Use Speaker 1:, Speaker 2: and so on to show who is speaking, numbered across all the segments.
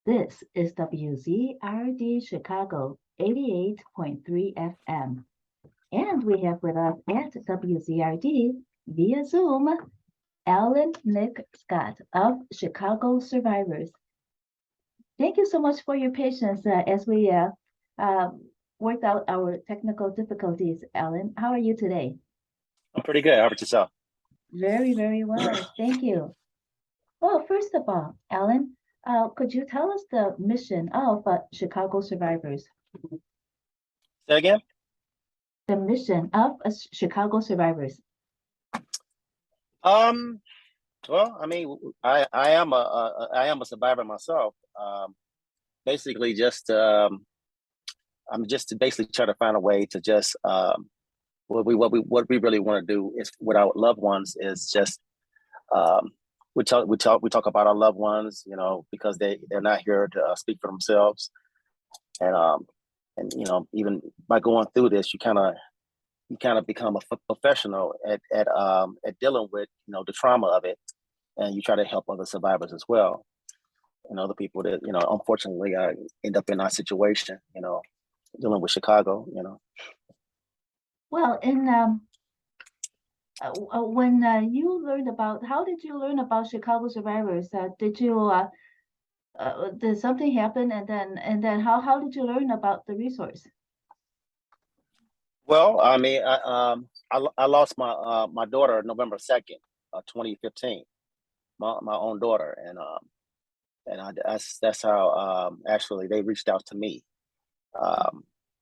Speaker 1: This is WZRD Chicago 88.3 FM. And we have with us at WZRD via Zoom, Alan Nick Scott of Chicago Survivors. Thank you so much for your patience as we worked out our technical difficulties. Alan, how are you today?
Speaker 2: I'm pretty good. How about yourself?
Speaker 1: Very, very well. Thank you. Well, first of all, Alan, could you tell us the mission of Chicago Survivors?
Speaker 2: Say again?
Speaker 1: The mission of Chicago Survivors.
Speaker 2: Well, I mean, I am a survivor myself. Basically, I'm just to basically try to find a way to just what we really want to do is with our loved ones is just we talk about our loved ones, you know, because they're not here to speak for themselves, and you know, even by going through this, you kind of become a professional at dealing with, you know, the trauma of it, and you try to help other survivors as well, and other people that, you know, unfortunately end up in our situation, you know, dealing with Chicago, you know.
Speaker 1: Well, when you learned about, how did you learn about Chicago Survivors? Did something happen, and then how did you learn about the resource?
Speaker 2: Well, I mean, I lost my daughter November 2nd, 2015, my own daughter, and that's how actually they reached out to me.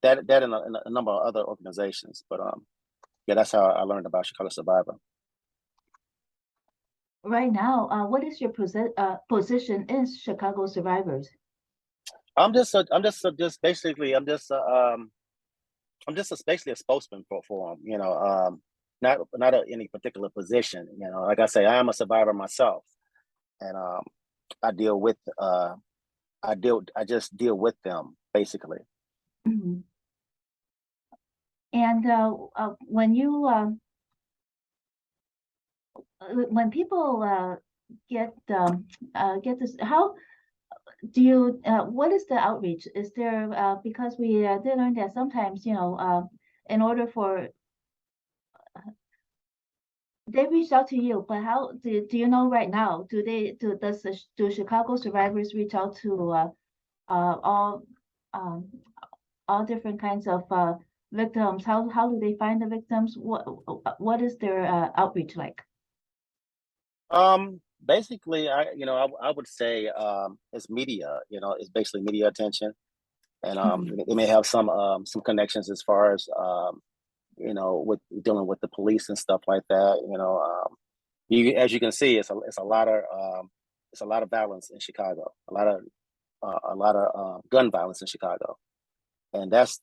Speaker 2: That and a number of other organizations, but yeah, that's how I learned about Chicago Survivor.
Speaker 1: Right now, what is your position in Chicago Survivors?
Speaker 2: I'm just basically basically a spokesman for them, you know, not any particular position, you know. Like I say, I am a survivor myself, and I just deal with them basically.
Speaker 1: Mm-hmm. And when people get this, how do you what is the outreach? Is there because we did learn that sometimes, you know, in order for they reach out to you, but how do you know right now? Do Chicago Survivors reach out to all different kinds of victims? How do they find the victims? What is their outreach like?
Speaker 2: Basically, I would say it's media. You know, it's basically media attention, and they may have some connections as far as you know, with dealing with the police and stuff like that. You know, as you can see, it's a lot of violence in Chicago. A lot of gun violence in Chicago, and that's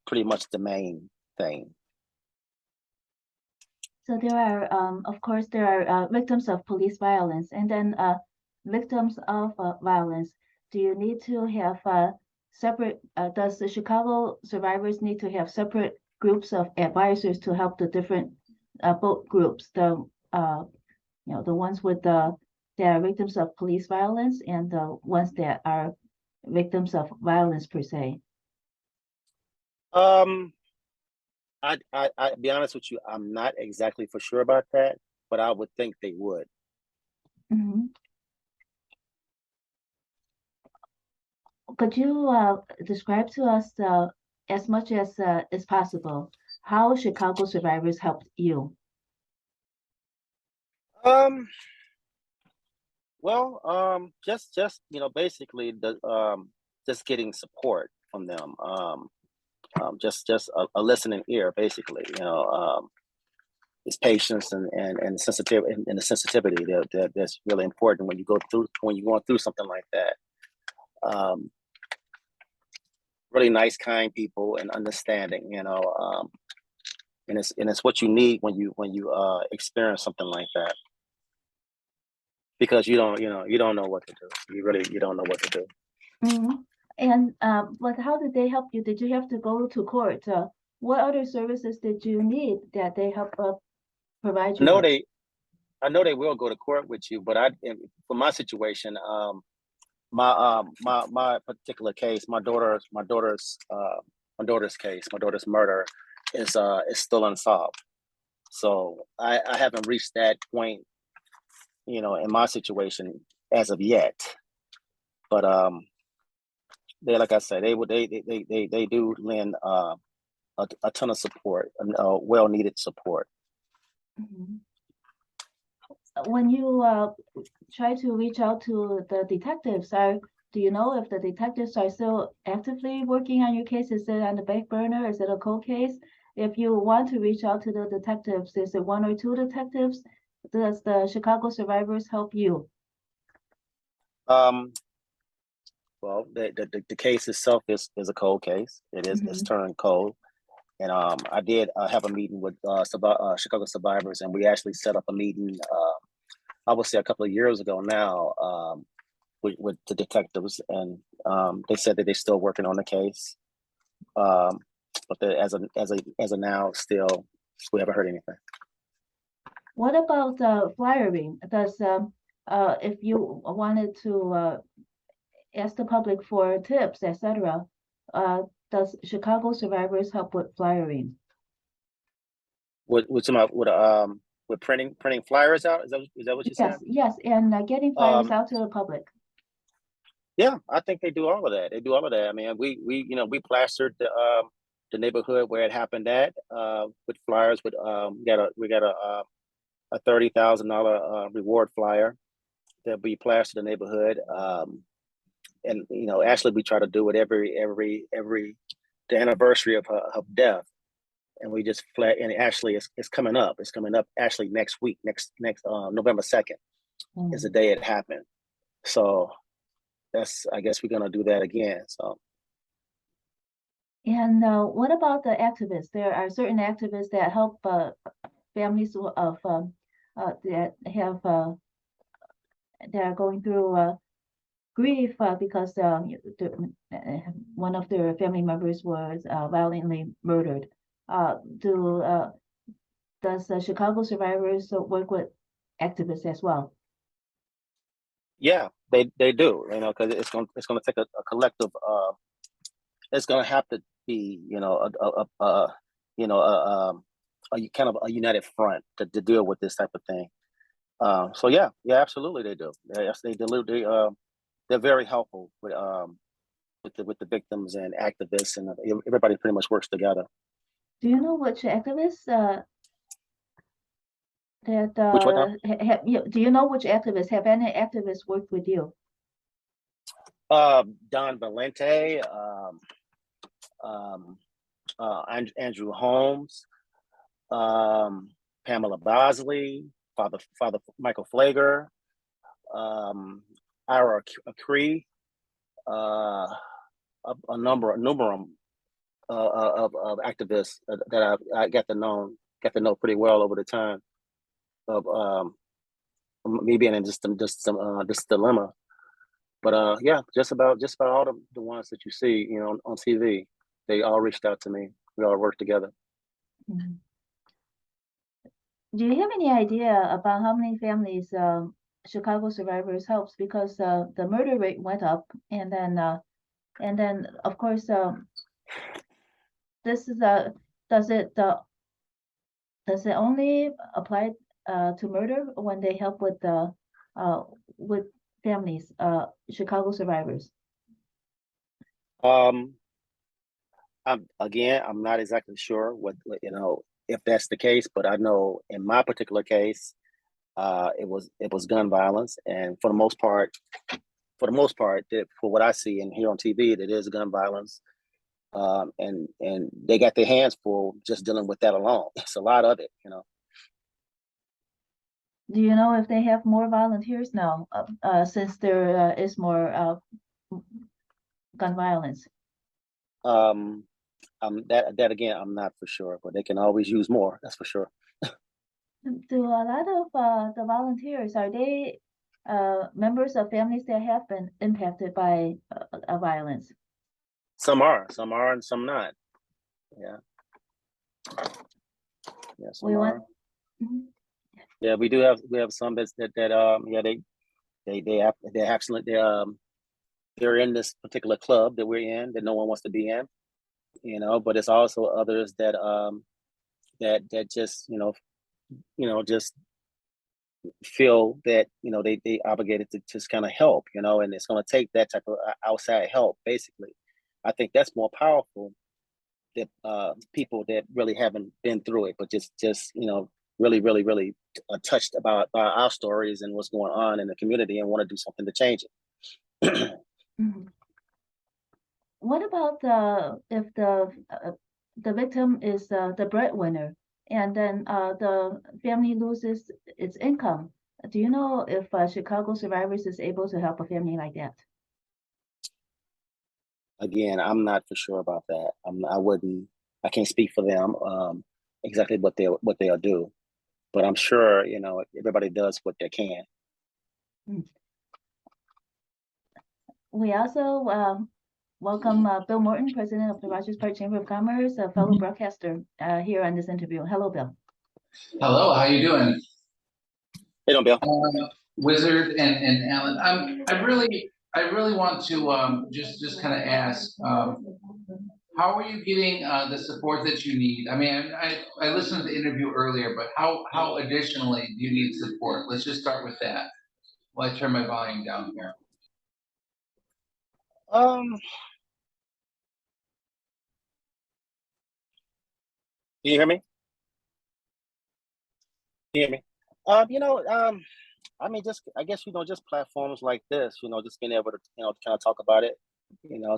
Speaker 2: pretty much the main thing.
Speaker 1: So there are, of course, there are victims of police violence, and then victims of violence. Do you need to have separate? Does the Chicago Survivors need to have separate groups of advisors to help the different both groups? The you know, the ones with that are victims of police violence, and the ones that are victims of violence per se.
Speaker 2: I be honest with you, I'm not exactly for sure about that, but I would think they would.
Speaker 1: Mm-hmm. Could you describe to us as much as is possible how Chicago Survivors helped you?
Speaker 2: Well, just you know, basically just getting support from them. Just a listening ear, basically. You know, it's patience and sensitivity and the sensitivity that's really important when you're going through something like that. Really nice, kind people and understanding. You know, and it's what you need when you experience something like that, because you don't know what to do. You don't know what to do.
Speaker 1: Mm-hmm. And but how did they help you? Did you have to go to court? What other services did you need that they help provide you
Speaker 2: I know they will go to court with you, but for my situation, my particular case, my daughter's case, my daughter's murder is still unsolved. So I haven't reached that point, you know, in my situation as of yet. But they, like I said, they do lend a ton of support, well needed support.
Speaker 1: Mhm. When you try to reach out to the detectives, do you know if the detectives are still actively working on your case? Is it on the back burner? Is it a cold case? If you want to reach out to the detectives, is it one or two detectives? Does the Chicago survivors help you?
Speaker 2: Um, well, the case itself is a cold case. It's
Speaker 1: Mhm.
Speaker 2: turned cold. And I did have a meeting with Chicago survivors, and we actually set up a meeting. I would say a couple of years ago now, with the detectives, and they said that they're still working on the case. But as of now, still we haven't heard anything.
Speaker 1: What about flyering? Does if you wanted to ask the public for tips, etc., does Chicago survivors help with flyering?
Speaker 2: With printing flyers out? Is that what you said?
Speaker 1: Yes, and getting flyers
Speaker 2: Um,
Speaker 1: out to the public.
Speaker 2: yeah, I think they do all of that. They do all of that. I mean, we plastered the neighborhood where it happened at with flyers. With we got a $30,000 reward flyer that we plastered the neighborhood. And you know, actually, we try to do it every the anniversary of her death, and we just flat. And actually, it's coming up. It's coming up actually next week. Next November 2nd is the day it happened. So I guess we're gonna do that again. So.
Speaker 1: And what about the activists? There are certain activists that help families of that have that are going through grief because one of their family members was violently murdered. Does the Chicago survivors work with activists as well?
Speaker 2: Yeah, they do, you know, because it's gonna take a collective. It's gonna have to be, you know, you know a kind of a united front to deal with this type of thing. So yeah, absolutely they do. Yes, they do. They're very helpful with the victims and activists, and everybody pretty much works together.
Speaker 1: Do you know which activists that
Speaker 2: Which one now?
Speaker 1: do you know which activists have any activists worked with you?
Speaker 2: Don Valente, um, Andrew Holmes, Pamela Bosley, Father Michael Flager, Ira Cree, uh, a number of activists that I got to know pretty well over the time of me being in this dilemma. But yeah, just about all the ones that you see, you know, on TV, they all reached out to me. We all worked together.
Speaker 1: Mhm. Do you have any idea about how many families Chicago survivors helps? Because the murder rate went up, and then of course this is a does it does it only apply to murder when they help with families Chicago survivors?
Speaker 2: Um, I'm not exactly sure you know, if that's the case, but I know in my particular case, it was gun violence, and for what I see and hear on TV, it is gun violence. And they got their hands full just dealing with that alone. It's a lot of it, you know.
Speaker 1: Do you know if they have more volunteers now since there is more gun violence?
Speaker 2: Um, that again, I'm not for sure, but they can always use more. That's for sure.
Speaker 1: Do a lot of the volunteers, are they members of families that have been impacted by violence?
Speaker 2: Some are, and some not. Yeah, yeah, some
Speaker 1: We want.
Speaker 2: are.
Speaker 1: Mhm.
Speaker 2: Yeah, we have some that yeah they actually they're in this particular club that we're in that no one wants to be in, but it's also others that that just just feel that they obligated to just kind of help, and it's going to take that type of outside help. Basically, I think that's more powerful that people that really haven't been through it, but just really really really touched by our stories and what's going on in the community and want to do something to change it.
Speaker 1: Mhm. What about if the victim is the breadwinner and then the family loses its income? Do you know if Chicago Survivors is able to help a family like that?
Speaker 2: Again, I'm not for sure about that. I wouldn't. I can't speak for them exactly what they'll do, but I'm sure everybody does what they can.
Speaker 1: Mm. We also welcome Bill Morton, president of the Rogers Park Chamber of Commerce, a fellow broadcaster here on this interview. Hello, Bill.
Speaker 3: Hello, how you doing?
Speaker 2: Hey, don't Bill.
Speaker 3: Wizard and Alan. I really want to just kind of ask, how are you getting the support that you need? I mean, I listened to the interview earlier, but how additionally do you need support? Let's just start with that. Well, I turn my volume down here.
Speaker 2: Can you hear me? Can you hear me? I mean, I guess just platforms like this, just being able to kind of talk about it,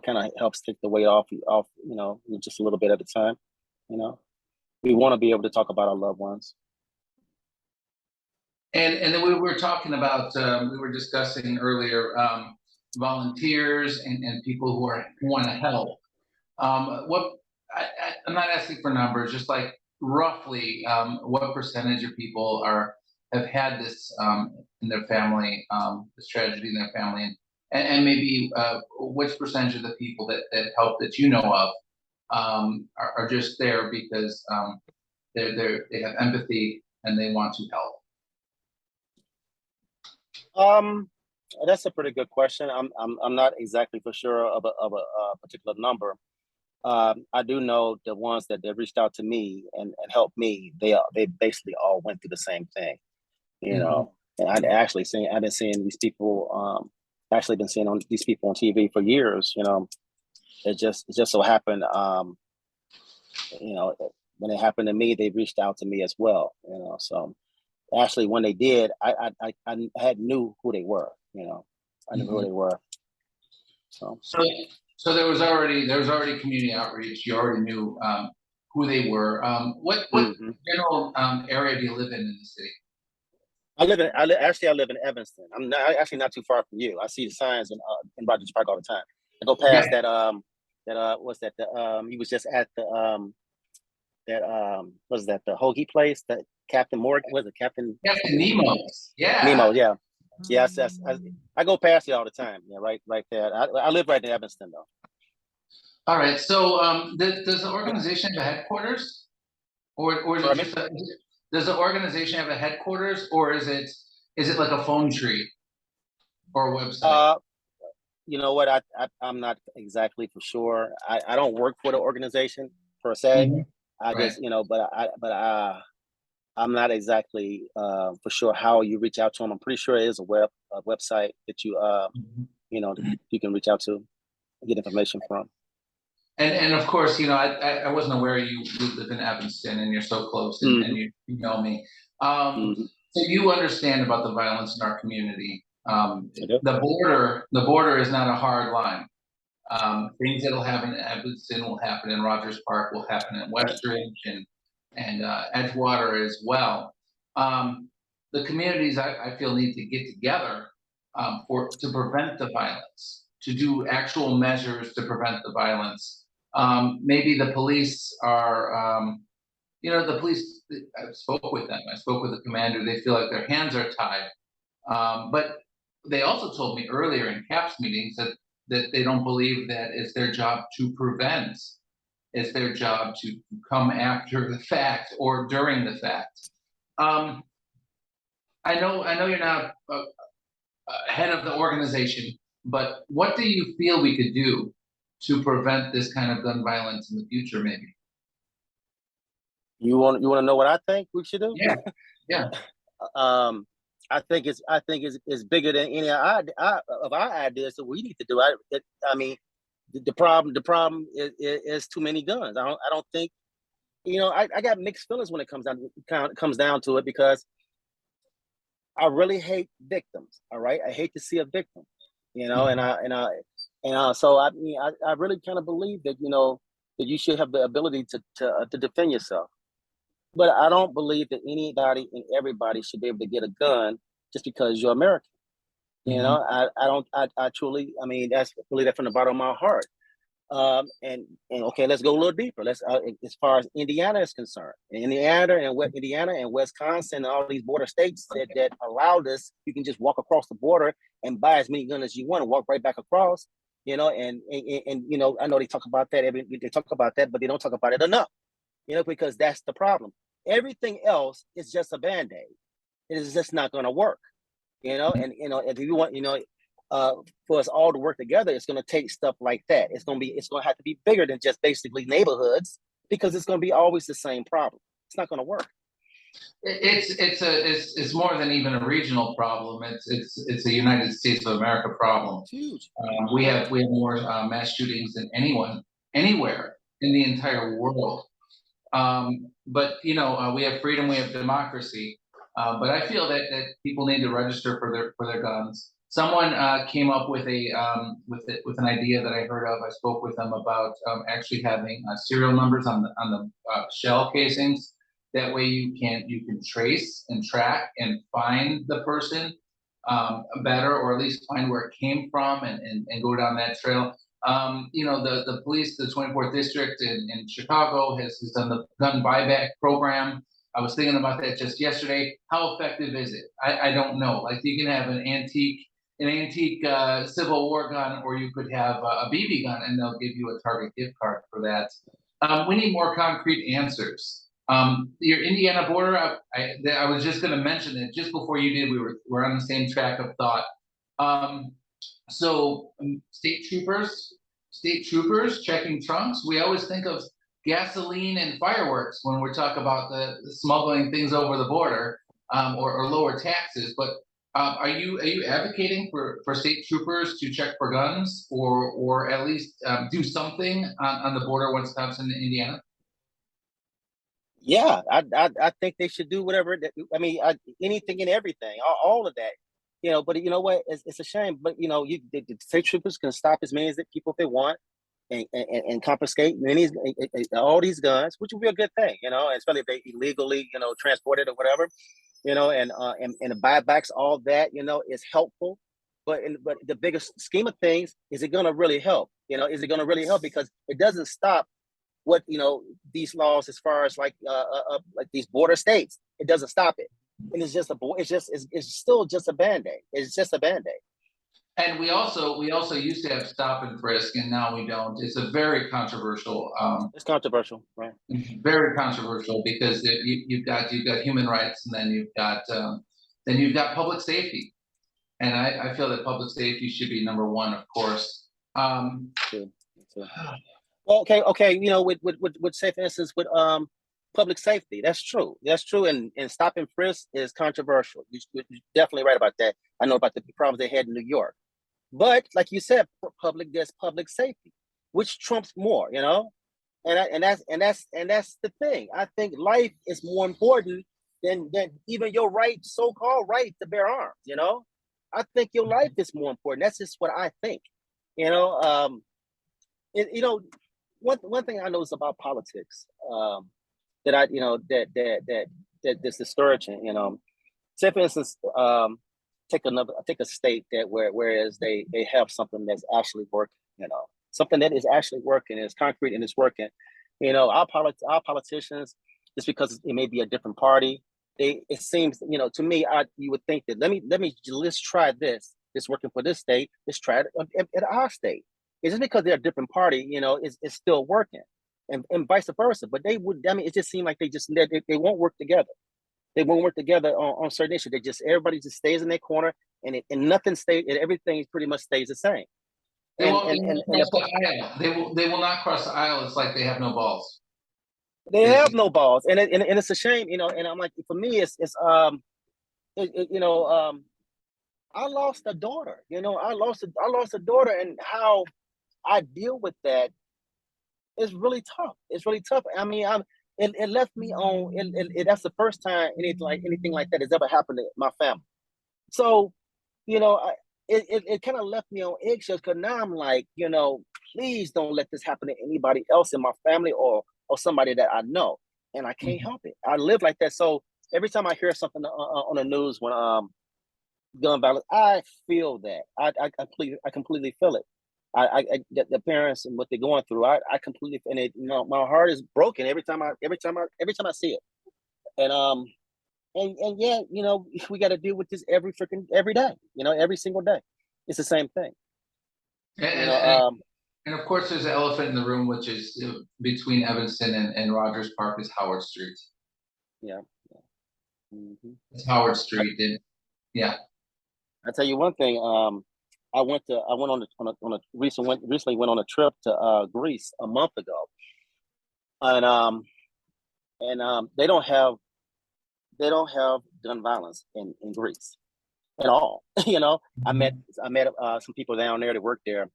Speaker 2: kind of helps take the weight off, just a little bit at a time. We want to be able to talk about our loved ones.
Speaker 3: And then we were talking about we were discussing earlier volunteers and people who want to help. I'm not asking for numbers, just like roughly what percentage of people have had this in their family, this tragedy in their family, and maybe which percentage of the people that help that you know of are just there because they have empathy and they want to help.
Speaker 2: That's a pretty good question. I'm not exactly for sure of a particular number. I do know the ones that reached out to me and helped me. They basically all went through the same thing, And I've been seeing these people. Actually, been seeing these people on TV for years. It just so happened. When it happened to me, they reached out to me as well. So actually, when they did, I had knew who they were. I knew who they were.
Speaker 3: So there was already community outreach. You already knew who they were. What general area do you live in the city?
Speaker 2: I live in Evanston. I'm actually not too far from you. I see the signs in Rogers Park all the time. I go past what's that? He was just at the the hoagie place that Captain Morgan was it Captain
Speaker 3: Nemo's. Yeah.
Speaker 2: Nemo, yeah. Yes, I go past it all the time. Yeah, right there. I live right in Evanston though.
Speaker 3: All right. So does the organization have a headquarters? Or is it just does the organization have a headquarters, or is it like a phone tree or a website?
Speaker 2: You know what? I'm not exactly for sure. I don't work for the organization per se. I just I'm not exactly for sure how you reach out to them. I'm pretty sure it is a website that you you can reach out to, get information from.
Speaker 3: And of course, I wasn't aware you live in Evanston and you're so close and you know me. So you understand about the violence in our community. The border is not a hard line. Things that'll happen in Evanston will happen in Rogers Park, will happen in Westridge and Edgewater as well. The communities I feel need to get together to prevent the violence, to do actual measures to prevent the violence. Maybe the police are, the police, I spoke with them. I spoke with the commander. They feel like their hands are tied. But they also told me earlier in CAPS meetings that they don't believe that it's their job to prevent. It's their job to come after the fact or during the fact. I know you're not head of the organization, but what do you feel we could do to prevent this kind of gun violence in the future, maybe?
Speaker 2: You want to know what I think we should do?
Speaker 3: Yeah, yeah.
Speaker 2: I think it's bigger than any of our ideas that we need to do. I mean, the problem is too many guns. I don't think, I got mixed feelings when it comes down to it, because I really hate victims. All right, I hate to see a victim, so I mean, I really kind of believe that that you should have the ability to defend yourself. But I don't believe that anybody and everybody should be able to get a gun just because you're American. I truly, I mean, that's really that from the bottom of my heart. And okay, let's go a little deeper. Let's as far as Indiana is concerned, Indiana and Wisconsin and all these border states that allow this, you can just walk across the border and buy as many guns as you want and walk right back across. And I know they talk about that. They talk about that, but they don't talk about it enough. Because that's the problem. Everything else is just a band-aid. It is just not going to work. If you want, for us all to work together, it's going to take stuff like that. It's going to have to be bigger than just basically neighborhoods, because it's going to be always the same problem. It's not going to work.
Speaker 3: It's more than even a regional problem. It's a United States of America problem.
Speaker 2: It's huge.
Speaker 3: We have more mass shootings than anyone anywhere in the entire world. But we have freedom, we have democracy. But I feel that people need to register for their guns. Someone came up with with an idea that I heard of. I spoke with them about actually having serial numbers on the shell casings. That way you can trace and track and find the person better, or at least find where it came from and go down that trail. The police, the 24th district in Chicago has done the gun buyback program. I was thinking about that just yesterday. How effective is it? I don't know. Like, you can have an antique Civil War gun, or you could have a BB gun, and they'll give you a Target gift card for that. We need more concrete answers. Your Indiana border, I was just going to mention that just before you did, we're on the same track of thought. So state troopers checking trunks. We always think of gasoline and fireworks when we talk about the smuggling things over the border, or lower taxes. But are you advocating for state troopers to check for guns, or at least do something on the border, Wisconsin and Indiana?
Speaker 2: Yeah, I think they should do whatever. Anything and everything, all of that. But you know what? It's a shame. But the state troopers can stop as many people if they want, and confiscate all these guns, which would be a good thing. Especially if they illegally transported or whatever. And the buybacks, all that is helpful. But the biggest scheme of things, is it going to really help? Is it going to really help? Because it doesn't stop what these laws, as far as like these border states. It doesn't stop it. And it's still just a band-aid. It's just a band-aid.
Speaker 3: And we also used to have stop and frisk, and now we don't. It's a very controversial.
Speaker 2: It's controversial, right?
Speaker 3: Very controversial, because you've got human rights, and then you've got public safety, and I feel that public safety should be number one, of course.
Speaker 2: True. Well, okay. With say, for instance, with public safety, that's true. And stop and frisk is controversial. You're definitely right about that. I know about the problems they had in New York. But like you said, there's public safety, which trumps more, and that's the thing. I think life is more important than even your so-called right to bear arms. I think your life is more important. That's just what I think. One thing I know is about politics, that that's discouraging. Say for instance, take a state whereas they have something that's actually working, something that is actually working, is concrete and it's working. Our politicians, just because it may be a different party, it seems, to me, you would think that let's try this. It's working for this state. Let's try it at our state. It's just because they're a different party, it's still working, and vice versa. But it just seemed like they won't work together. They won't work together on certain issues. They just everybody just stays in their corner, and nothing stays. And everything pretty much stays the same.
Speaker 3: They won't cross the aisle. They will not cross the aisle. It's like they have no balls.
Speaker 2: They have no balls, and it's a shame, And I'm like, for me, I lost a daughter. I lost a daughter, and how I deal with that is really tough. It's really tough. I mean, it left me on. That's the first time anything like that has ever happened to my family. So, it kind of left me on eggshells, because now I'm like, please don't let this happen to anybody else in my family or somebody that I know, and I can't help it. I live like that. So every time I hear something on the news when gun violence, I feel that. I completely feel it. The parents and what they're going through, I completely, and my heart is broken every time I see it. And yeah, we got to deal with this every day. Every single day, it's the same thing.
Speaker 3: And of course, there's an elephant in the room, which is between Evanston and Rogers Park is Howard Street.
Speaker 2: Yeah.
Speaker 3: It's Howard Street, and yeah.
Speaker 2: I tell you one thing. I went recently went on a trip to Greece a month ago, and they don't have gun violence in Greece at all. I met some people down there that work there,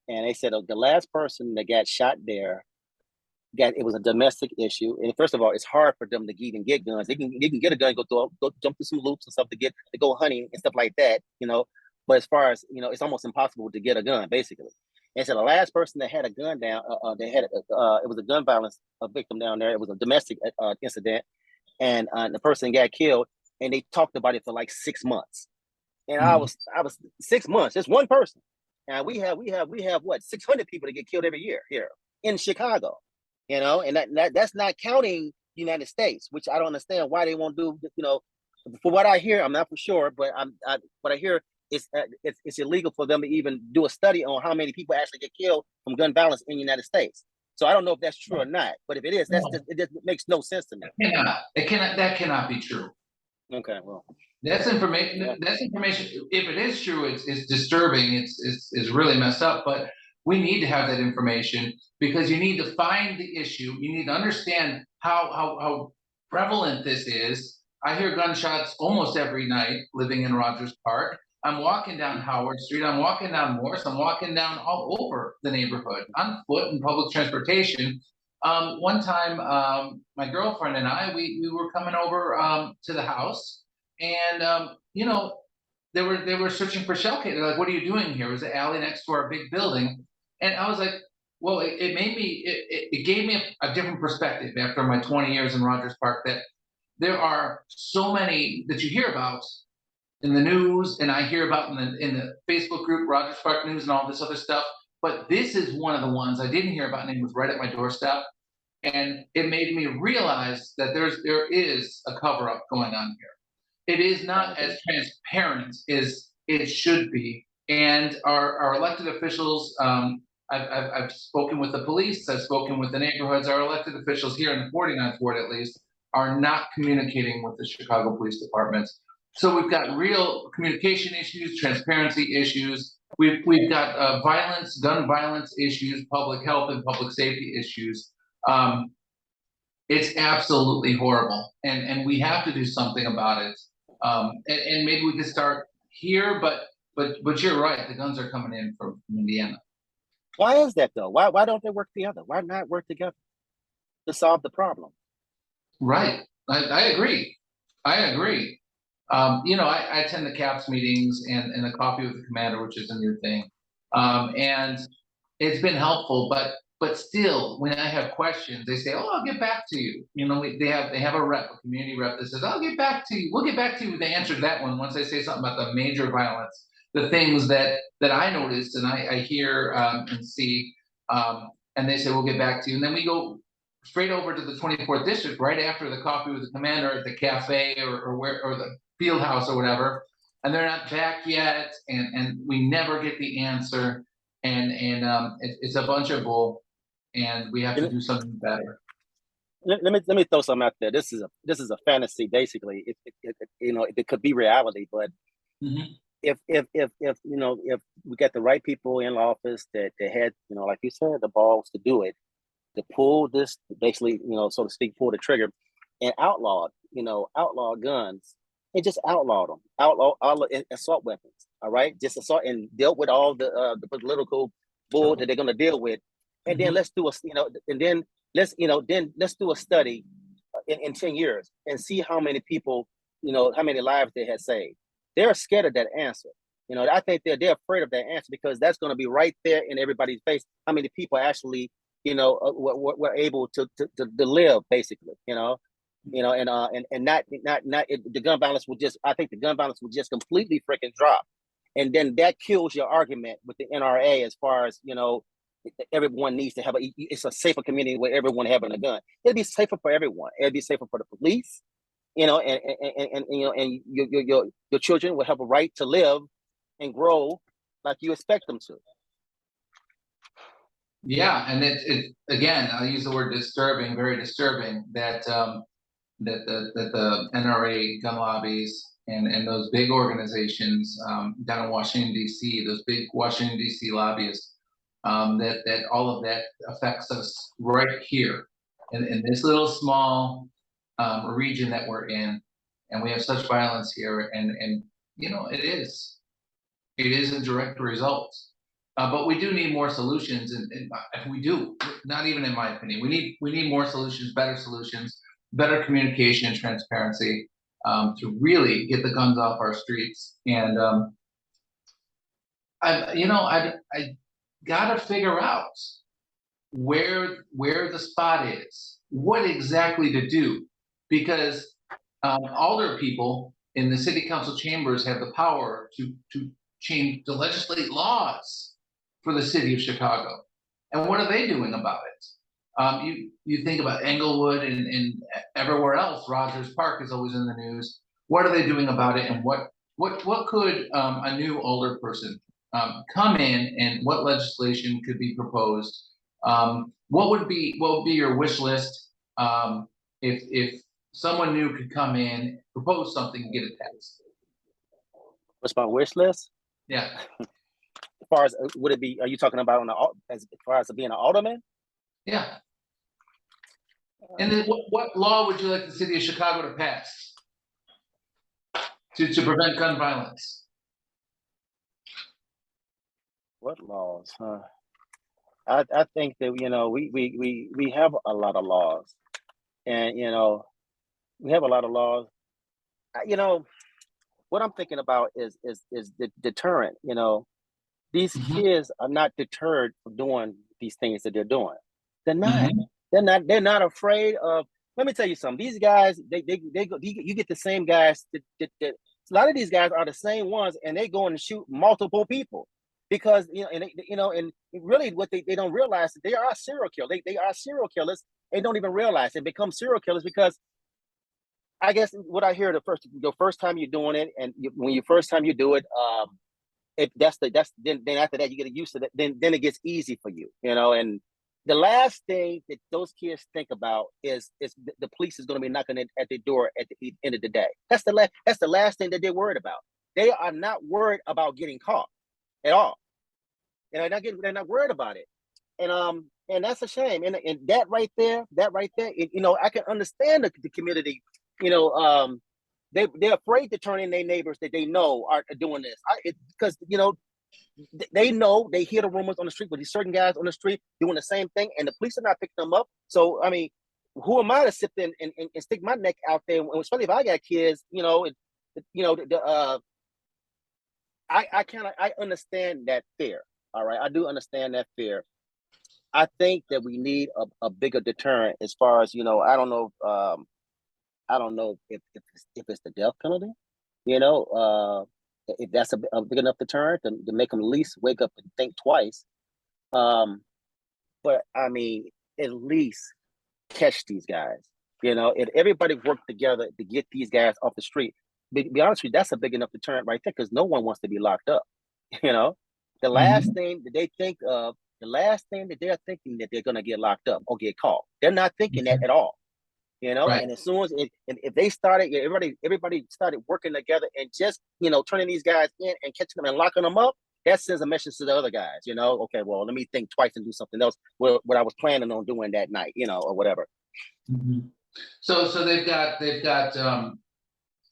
Speaker 2: and they said the last person that got shot there it was a domestic issue. And first of all, it's hard for them to even get guns. They can get a gun, go jump through some loops and stuff to go hunting and stuff like that. But as far as it's almost impossible to get a gun, basically. And so the last person that had a gun down, it was a gun violence victim down there. It was a domestic incident, and the person got killed. And they talked about it for like 6 months. And I was 6 months. It's one person, and we have what 600 people that get killed every year here in Chicago. And that's not counting the United States, which I don't understand why they won't do. For what I hear, I'm not for sure, but what I hear is it's illegal for them to even do a study on how many people actually get killed from gun violence in the United States. So I don't know if that's true or not, but if it is, it just makes no sense to me.
Speaker 3: That cannot be true.
Speaker 2: Okay, well,
Speaker 3: that's information. Yeah. That's information. If it is true, it's disturbing. It's really messed up. But we need to have that information, because you need to find the issue. You need to understand how prevalent this is. I hear gunshots almost every night living in Rogers Park. I'm walking down Howard Street. I'm walking down Morse. I'm walking down all over the neighborhood on foot and public transportation. One time, my girlfriend and I, we were coming over to the house, and they were searching for shell cases. They're like, "What are you doing here?" It was an alley next to our big building, and I was like, "Well, it gave me a different perspective after my 20 years in Rogers Park, that there are so many that you hear about in the news, and I hear about in the Facebook group Rogers Park News and all this other stuff. But this is one of the ones I didn't hear about, and it was right at my doorstep." And it made me realize that there is a cover-up going on here. It is not as transparent as it should be. And our elected officials, I've spoken with the police, I've spoken with the neighborhoods. Our elected officials here in the 49th Ward, at least, are not communicating with the Chicago Police Department. So we've got real communication issues, transparency issues. We've got gun violence issues, public health and public safety issues. It's absolutely horrible, and we have to do something about it. And maybe we could start here, but you're right. The guns are coming in from Indiana.
Speaker 2: Why is that though? Why don't they work together? Why not work together to solve the problem?
Speaker 3: Right. I agree. I attend the CAPS meetings and the Coffee with the Commander, which is a new thing, and it's been helpful. But still, when I have questions, they say, "Oh, I'll get back to you." They have a community rep that says, "I'll get back to you. We'll get back to you with the answer to that one." Once I say something about the major violence, the things that I noticed and I hear and see, and they say, "We'll get back to you." And then we go straight over to the 24th district right after the Coffee with the Commander at the cafe or the field house or whatever, and they're not back yet, and we never get the answer, and it's a bunch of bull. And we have to do something better.
Speaker 2: let me throw something out there. This is a fantasy, basically. It could be reality, but if if we get the right people in office that had, like you said, the balls to do it, to pull this, basically, so to speak, pull the trigger and outlaw guns and just outlaw them, outlaw all assault weapons. All right, just assault and deal with all the political bull that they're going to deal with, and then let's do a and then let's do a study in 10 years and see how many people, how many lives they had saved. They're scared of that answer. I think they're afraid of that answer because that's going to be right there in everybody's face. How many people actually, were able to live, basically, and not the gun violence would just. I think the gun violence would just completely freaking drop, and then that kills your argument with the NRA as far as everyone needs to have it's a safer community where everyone having a gun. It'd be safer for everyone. It'd be safer for the police, and your children will have a right to live and grow like you expect them to.
Speaker 3: Yeah, and it again, I'll use the word disturbing, very disturbing that the NRA gun lobbies and those big organizations down in Washington D.C., those big Washington D.C. lobbyists, that all of that affects us right here in this little small region that we're in, and we have such violence here, and it is a direct result. But we do need more solutions, and we do. Not even in my opinion, we need more solutions, better communication and transparency to really get the guns off our streets. And I gotta figure out where the spot is, what exactly to do, because alder people in the city council chambers have the power to change, to legislate laws for the city of Chicago. And what are they doing about it? You think about Englewood and everywhere else. Rogers Park is always in the news. What are they doing about it? And what could a new older person come in, and what legislation could be proposed? What would be your wish list if someone new could come in, propose something, and get it passed?
Speaker 2: What's my wish list?
Speaker 3: Yeah.
Speaker 2: As far as would it be? Are you talking about as far as being an alderman?
Speaker 3: Yeah. And then what law would you like the city of Chicago to pass to prevent gun violence?
Speaker 2: What laws? I think that we have a lot of laws, and we have a lot of laws. What I'm thinking about is the deterrent. These kids are not deterred from doing these things that they're doing. They're not. They're not afraid of. Let me tell you something. These guys, they go. You get the same guys. A lot of these guys are the same ones, and they go and shoot multiple people because and really what they don't realize that they are serial killers. They are serial killers. They don't even realize they become serial killers because I guess what I hear the first time you're doing it, and when you first time you do it, then after that you get used to it. Then it gets easy for you, And the last thing that those kids think about is the police is going to be knocking at their door at the end of the day. That's the last thing that they're worried about. They are not worried about getting caught at all. They're not worried about it, and that's a shame. And that right there, I can understand the community. They're afraid to turn in their neighbors that they know are doing this because they know, they hear the rumors on the street with these certain guys on the street doing the same thing, and the police are not picking them up. So I mean, who am I to sit there and stick my neck out there? And especially if I got kids, I understand that fear. All right, I do understand that fear. I think that we need a bigger deterrent as far as I don't know. I don't know if it's the death penalty, if that's a big enough deterrent to make them at least wake up and think twice. But I mean, at least catch these guys. If everybody worked together to get these guys off the street, be honest with you, that's a big enough deterrent right there because no one wants to be locked up. The last thing that they think of, the last thing that they're thinking that they're going to get locked up or get caught. They're not thinking that at all. you know.
Speaker 3: Right.
Speaker 2: And as soon as if they started, everybody started working together and just, you know, turning these guys in and catching them and locking them up, that sends a message to the other guys, you know. Okay, well, let me think twice and do something else. What I was planning on doing that night, you know, or whatever.
Speaker 3: So they've got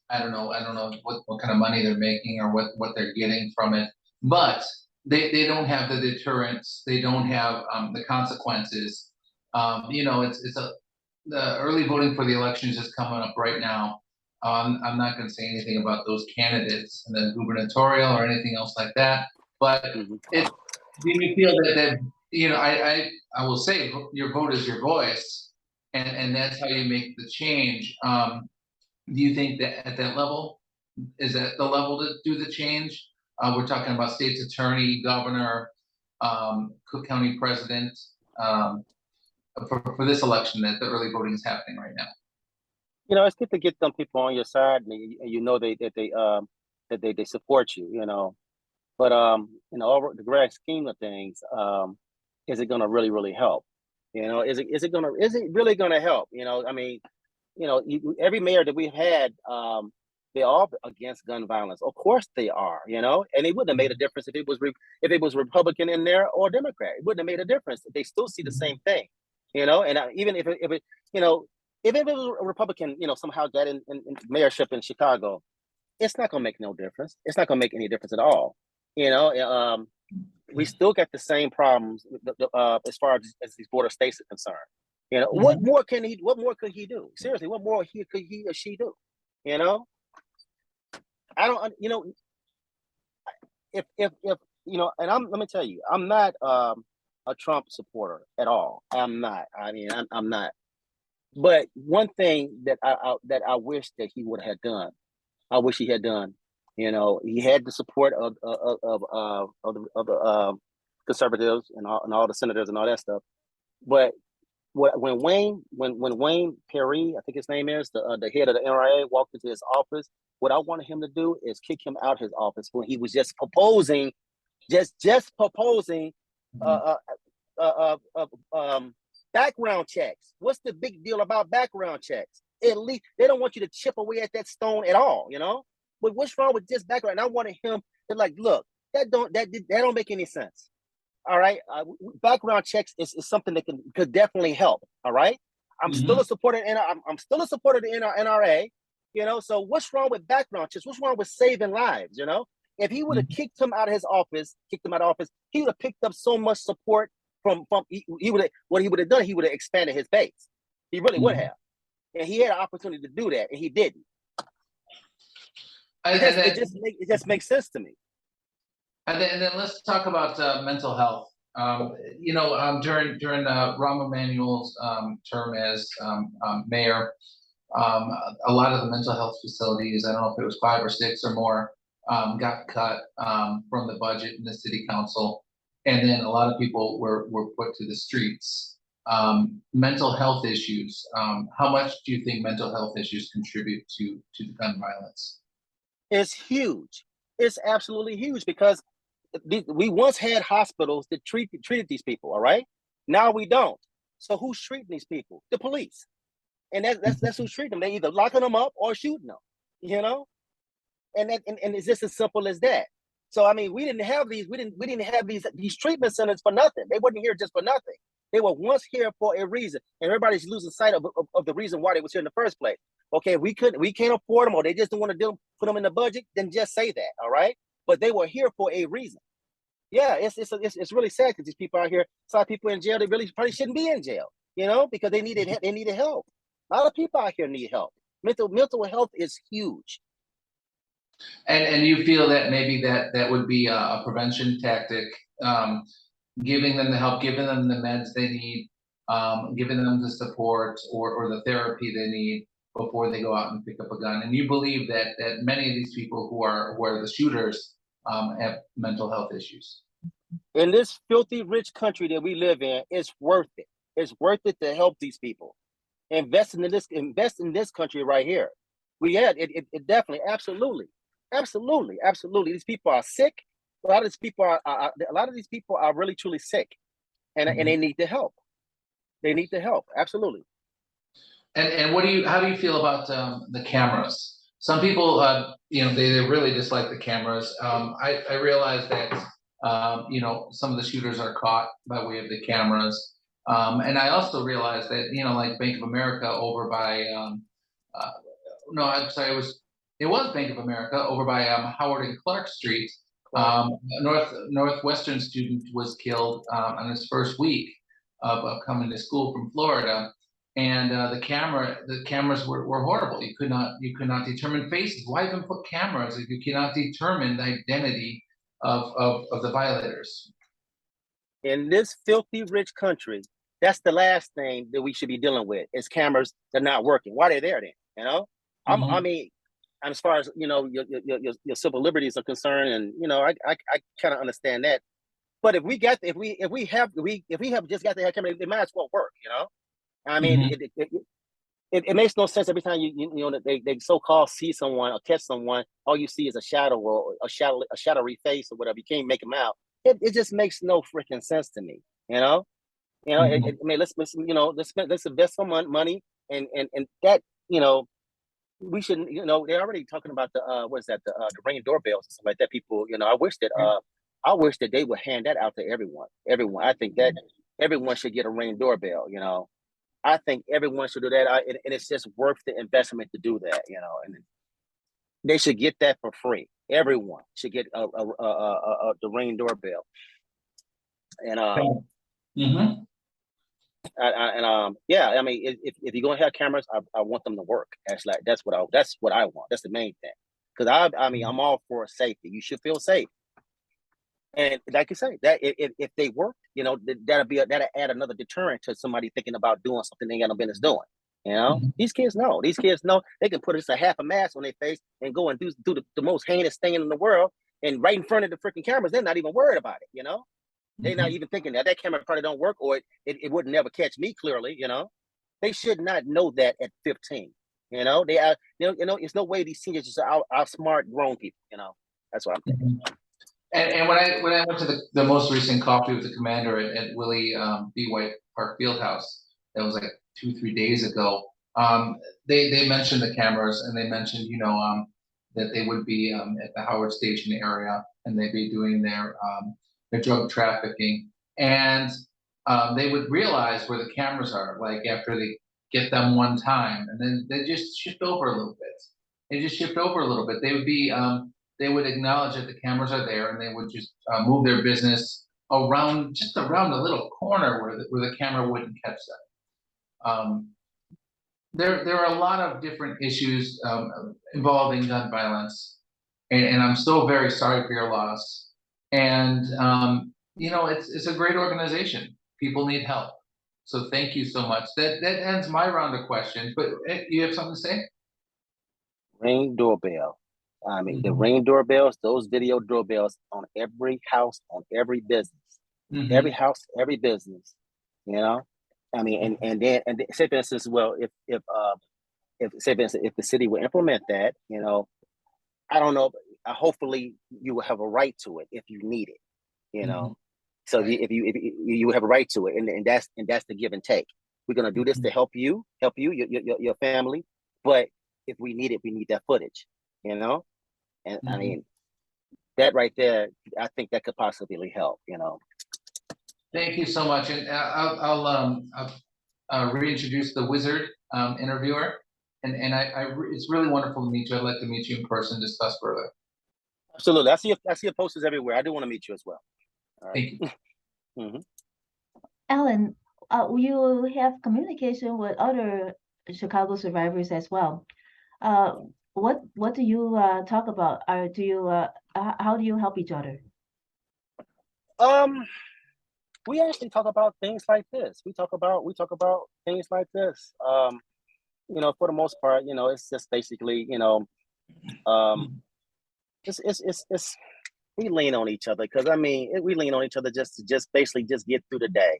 Speaker 3: I don't know what kind of money they're making or what they're getting from it, but they don't have the deterrents. They don't have the consequences. You know, the early voting for the elections is coming up right now. I'm not going to say anything about those candidates and the gubernatorial or anything else like that. But do you feel that you know, I will say your vote is your voice, and that's how you make the change. Do you think that at that level, is that the level to do the change? We're talking about state's attorney, governor, Cook County president, for this election that the early voting is happening right now.
Speaker 2: You know, it's good to get some people on your side, and you know they support you, you know. But you know, over the grand scheme of things, is it going to really help? You know, is it really going to help? You know, I mean, you know, every mayor that we've had, they're all against gun violence. Of course they are, you know, and it wouldn't have made a difference if it was Republican in there or Democrat. It wouldn't have made a difference. They still see the same thing, you know. And even if it you know, if it was a Republican, you know, somehow got in mayorship in Chicago, it's not going to make no difference. It's not going to make any difference at all, you know. We still got the same problems as far as these border states are concerned. You know, what more could he do? Seriously, what more could he or she do? You know, I don't. You know, if you know, and let me tell you, I'm not a Trump supporter at all. I'm not. I mean, I'm not. But one thing that I wish that he would have done, I wish he had done. You know, he had the support of the conservatives and all the senators and all that stuff. But when Wayne Perry, I think his name is, the head of the NRA, walked into his office, what I wanted him to do is kick him out of his office when he was just proposing, background checks. What's the big deal about background checks? At least they don't want you to chip away at that stone at all, you know. But what's wrong with this background? And I wanted him to like, look, that don't make any sense. All right, background checks is something that could definitely help. All right, I'm still a supporter, and I'm still a supporter of the NRA. You know, so what's wrong with background checks? What's wrong with saving lives? You know, if he would have kicked him out of his office, he would have picked up so much support from he would have, what he would have done. He would have expanded his base. He really would have, and he had an opportunity to do that, and he didn't. It just makes sense to me.
Speaker 3: And then let's talk about mental health. You know, during Rahm Emanuel's term as mayor, a lot of the mental health facilities, I don't know if it was 5 or 6 or more, got cut from the budget in the city council, and then a lot of people were put to the streets. Mental health issues. How much do you think mental health issues contribute to the gun violence?
Speaker 2: It's huge. It's absolutely huge because we once had hospitals that treated these people. All right, now we don't. So who's treating these people? The police, and that's who's treating them. They either locking them up or shooting them. You know, and it's just as simple as that. So I mean, we didn't have these treatment centers for nothing. They wasn't here just for nothing. They were once here for a reason, and everybody's losing sight of the reason why they was here in the first place. Okay, we can't afford them, or they just don't want to put them in the budget. Then just say that, all right? But they were here for a reason. Yeah, it's really sad because these people out here, saw people in jail. They really probably shouldn't be in jail, you know, because they needed help. A lot of people out here need help. Mental health is huge.
Speaker 3: And you feel that maybe that would be a prevention tactic, giving them the help, giving them the meds they need, giving them the support or the therapy they need before they go out and pick up a gun. And you believe that many of these people who are the shooters have mental health issues.
Speaker 2: In this filthy rich country that we live in, it's worth it. It's worth it to help these people. Invest in this country right here. It definitely, absolutely. These people are sick. A lot of these people are really truly sick, and they need the help. They need the help. Absolutely.
Speaker 3: And how do you feel about the cameras? Some people, they really dislike the cameras. I realize that, some of the shooters are caught by way of the cameras. And I also realize that, like Bank of America over by, uh, no, I'm sorry, it was Bank of America over by Howard and Clark Street. A Northwestern student was killed on his first week of coming to school from Florida, and the cameras were horrible. You could not determine faces. Why even put cameras if you cannot determine the identity of the violators?
Speaker 2: In this filthy rich country, that's the last thing that we should be dealing with is cameras that are not working. Why are they there then? I mean, as far as your civil liberties are concerned, and I kind of understand that. But if we have just got the camera, it might as well work. I mean, it makes no sense every time they so-called see someone or catch someone, all you see is a shadow or a shadowy face or whatever. You can't make them out. It just makes no freaking sense to me. I mean, let's invest some money and that we shouldn't. They're already talking about the the Ring doorbells and stuff like that. People, I wish that they would hand that out to everyone. Everyone, I think that everyone should get a Ring doorbell. I think everyone should do that, and it's just worth the investment to do that. And they should get that for free. Everyone should get the Ring doorbell. And yeah, I mean, if you're gonna have cameras, I want them to work. That's what I want. That's the main thing. Because I mean, I'm all for safety. You should feel safe. And like you say, that if they work, that'll add another deterrent to somebody thinking about doing something they ain't got no business doing. These kids know they can put just a half a mask on their face and go and do the most heinous thing in the world, and right in front of the freaking cameras, they're not even worried about it. They're not even thinking that camera probably don't work, or it would never catch me clearly. They should not know that at 15. They are, it's no way these teenagers are outsmart grown people. That's what I'm thinking.
Speaker 3: And when I went to the most recent coffee with the commander at Willie B. White Park Fieldhouse, that was like 2-3 days ago. They mentioned the cameras, and they mentioned that they would be at the Howard Station area, and they'd be doing their drug trafficking, and they would realize where the cameras are, like after they get them one time, and then they just shift over a little bit. They would acknowledge that the cameras are there, and they would just move their business around a little corner where the camera wouldn't catch them. There are a lot of different issues involving gun violence, and I'm so very sorry for your loss. And it's a great organization. People need help, so thank you so much. That ends my round of questions. But you have something to say?
Speaker 2: Ring doorbell. I mean, the Ring doorbells, those video doorbells on every house, on every business, every house, every business. I mean, and then say for instance, well, if say for instance, if the city will implement that, I don't know. Hopefully, you will have a right to it if you need it. So if you have a right to it, and that's the give and take. We're gonna do this to help you, your family, but if we need it, we need that footage. And I mean, that right there, I think that could possibly help.
Speaker 3: Thank you so much, and I'll reintroduce the wizard interviewer, and it's really wonderful to meet you. I'd like to meet you in person, discuss further.
Speaker 2: Absolutely, I see your posters everywhere. I do want to meet you as well. All right.
Speaker 3: Thank you.
Speaker 1: Alan, you have communication with other Chicago survivors as well. What do you talk about? Or do you how do you help each other?
Speaker 2: We actually talk about things like this. We talk about things like this. For the most part, it's just basically, it's we lean on each other, because I mean, we lean on each other just basically just get through the day.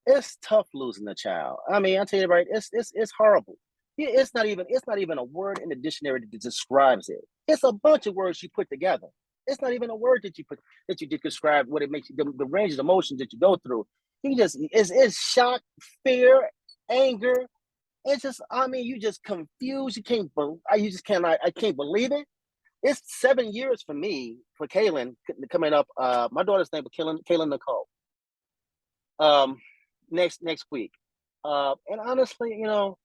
Speaker 2: It's tough losing a child. I mean, I tell you, right, it's horrible. It's not even a word in the dictionary that describes it. It's a bunch of words you put together. It's not even a word that you describe what it makes you, the range of emotions that you go through. It's shock, fear, anger. It's just, I mean, you just confused. You can't, you just cannot, I can't believe it. It's 7 years for me, for Kaylyn, coming up. My daughter's name is Kaylyn Nicole. Next week. And honestly, you know,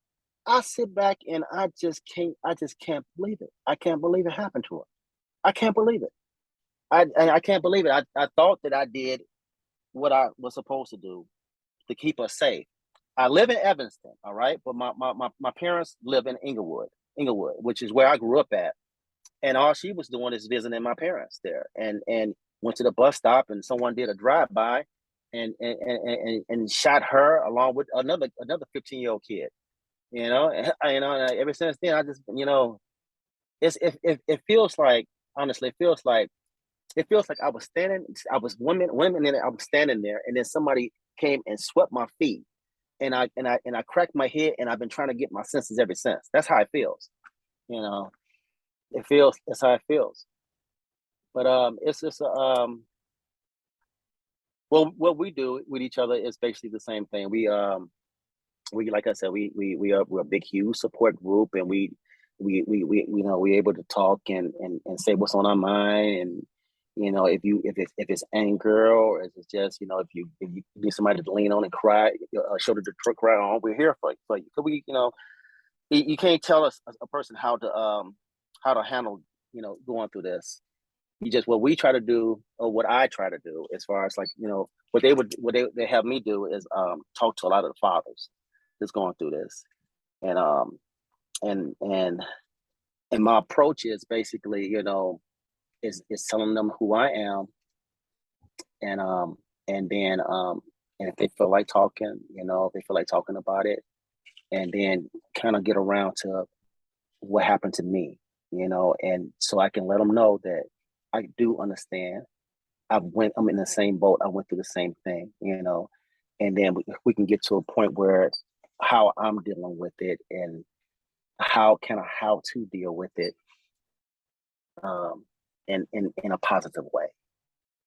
Speaker 2: I sit back and I just can't believe it. I can't believe it happened to her. I can't believe it. I can't believe it. I thought that I did what I was supposed to do to keep us safe. I live in Evanston, all right, but my parents live in Inglewood, which is where I grew up at. And all she was doing is visiting my parents there, and went to the bus stop, and someone did a drive by, and shot her along with another 15-year-old kid. You know, and ever since then, I just, you know, it feels like, honestly, it feels like I was women, and I was standing there, and then somebody came and swept my feet, and I cracked my head, and I've been trying to get my senses ever since. That's how it feels. You know, that's how it feels. But it's just well, what we do with each other is basically the same thing. We like I said, we're a big, huge support group, and we you know, we're able to talk and say what's on our mind. And you know, if it's anger, or if it's just, you know, if you need somebody to lean on and cry, shoulder to cry on, we're here for you. Cause we, you know, you can't tell a person how to handle, you know, going through this. What we try to do, or what I try to do, as far as, like, you know, what they have me do is talk to a lot of the fathers that's going through this, and and my approach is basically, you know, is telling them who I am, and then and if they feel like talking, you know, if they feel like talking about it, and then kind of get around to what happened to me, you know, and so I can let them know that I do understand. I'm in the same boat. I went through the same thing, you know, and then we can get to a point where how I'm dealing with it, and how to deal with it, in a positive way,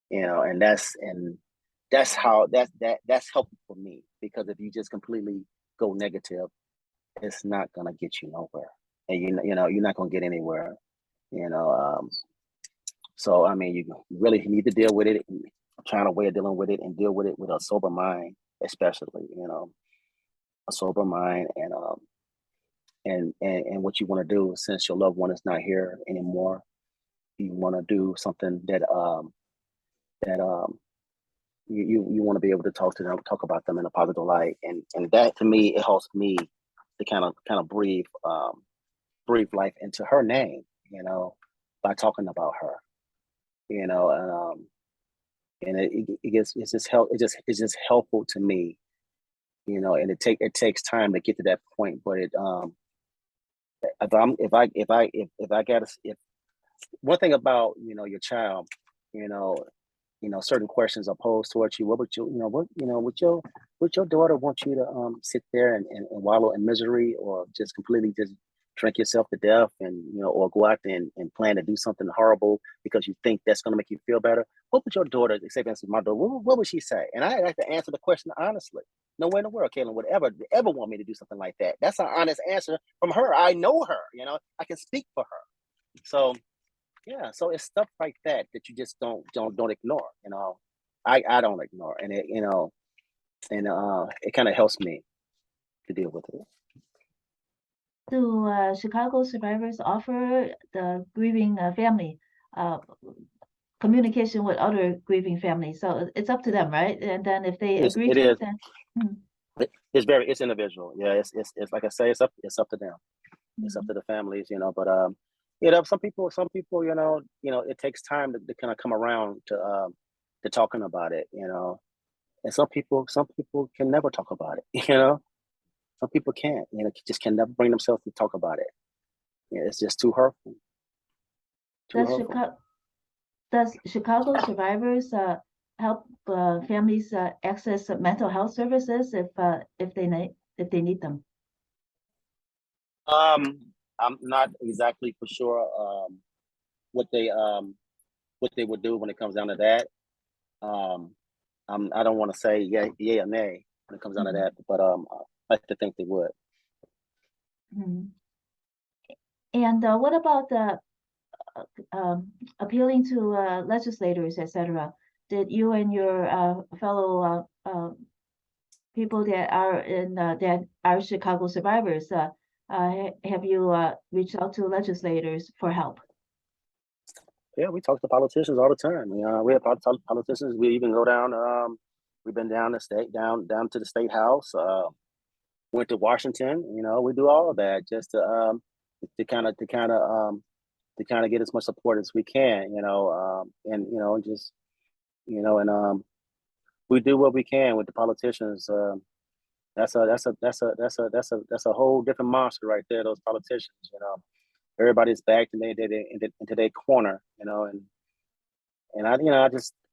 Speaker 2: you know, and that's helpful for me, because if you just completely go negative, it's not gonna get you nowhere, and you know, you're not gonna get anywhere, you know. So I mean, you really need to deal with it, trying a way of dealing with it, and deal with it with a sober mind, especially, you know, a sober mind, and what you want to do, since your loved one is not here anymore, you want to do something that you want to be able to talk to them, talk about them in a positive light, and that, to me, it helps me to kind of breathe life into her name, you know, by talking about her, you know, and it's just helpful to me, you know, and it takes time to get to that point, but if I gotta, if one thing about, you know, your child, you know, certain questions are posed towards you. What would you, would your daughter want you to sit there and wallow in misery, or just completely just drink yourself to death, and, you know, or go out there and plan to do something horrible because you think that's going to make you feel better? What would your daughter say? For instance, my daughter, what would she say? And I like to answer the question honestly. Nowhere in the world Kaylyn would ever want me to do something like that. That's an honest answer from her. I know her, you know, I can speak for her. So yeah, so it's stuff like that that you just don't ignore, you know. I don't ignore, and it, you know, and it kind of helps me to deal with it.
Speaker 1: Do Chicago survivors offer the grieving family communication with other grieving families? So it's up to them, right? And then if they agree
Speaker 2: It
Speaker 1: to
Speaker 2: is.
Speaker 1: it, then
Speaker 2: It's individual. Yeah, it's like I say, it's up to them. It's up to the families, you know. But you know, some people, you know, it takes time to kind of come around to talking about it, you know. And some people can never talk about it, you know. Some people can't, you know, just can never bring themselves to talk about it. Yeah, it's just too hurtful. Too
Speaker 1: does
Speaker 2: hurtful.
Speaker 1: Chicago survivors help families access mental health services if they need them?
Speaker 2: I'm not exactly for sure what they would do when it comes down to that. I don't want to say yeah or nay when it comes down to that, but like to think they would.
Speaker 1: Mhm. And what about appealing to legislators, etc.? Did you and your fellow people that are in that are Chicago survivors, have you reached out to legislators for help?
Speaker 2: Yeah, we talk to politicians all the time. We have politicians. We even go down. We've been down down to the state house. Went to Washington. We do all of that just to kind of get as much support as we can. And just and we do what we can with the politicians. That's a whole different monster right there. Those politicians. Everybody's backed into their corner. And I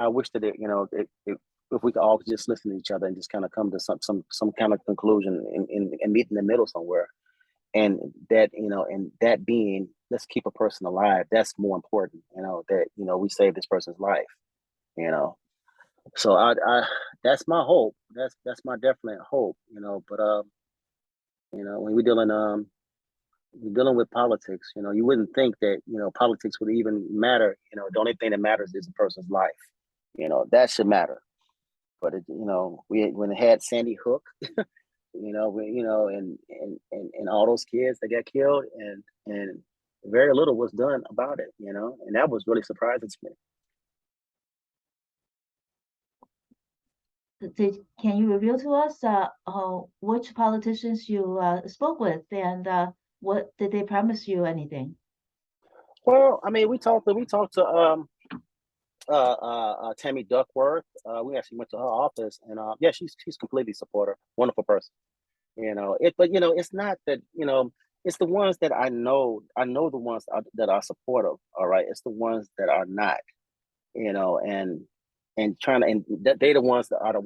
Speaker 2: wish that if we could all just listen to each other and just kind of come to some kind of conclusion and meet in the middle somewhere. And that being, let's keep a person alive. That's more important, that we save this person's life. So I that's my hope. That's my definite hope. But when we're dealing with politics, you wouldn't think that politics would even matter. The only thing that matters is a person's life. That should matter. But when it had Sandy Hook, and all those kids that got killed, and very little was done about it, and that was really surprising to me.
Speaker 1: Can you reveal to us which politicians you spoke with, and what did they promise you anything?
Speaker 2: Well, I mean, we talked to Tammy Duckworth. We actually went to her office, and yeah, she's completely supportive, wonderful person. But it's not that it's the ones that I know. I know the ones that are supportive. All right, it's the ones that are not. And trying to, and they're the ones that are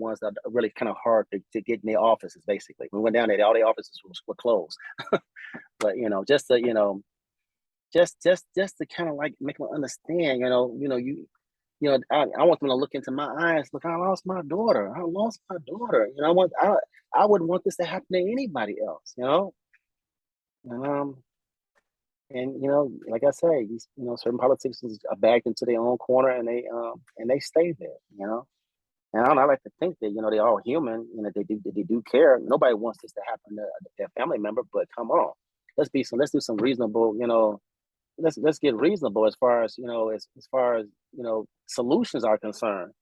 Speaker 2: really kind of hard to get in their offices. Basically, we went down there, all the offices were closed. But just to just to kind of like make them understand, I want them to look into my eyes. Look, I lost my daughter. I wouldn't want this to happen to anybody else. And like I say, certain politicians are backed into their own corner, and they stay there. And I like to think that they're all human. They do care. Nobody wants this to happen to their family member. But come on, let's do some reasonable. Let's get reasonable as far as solutions are concerned.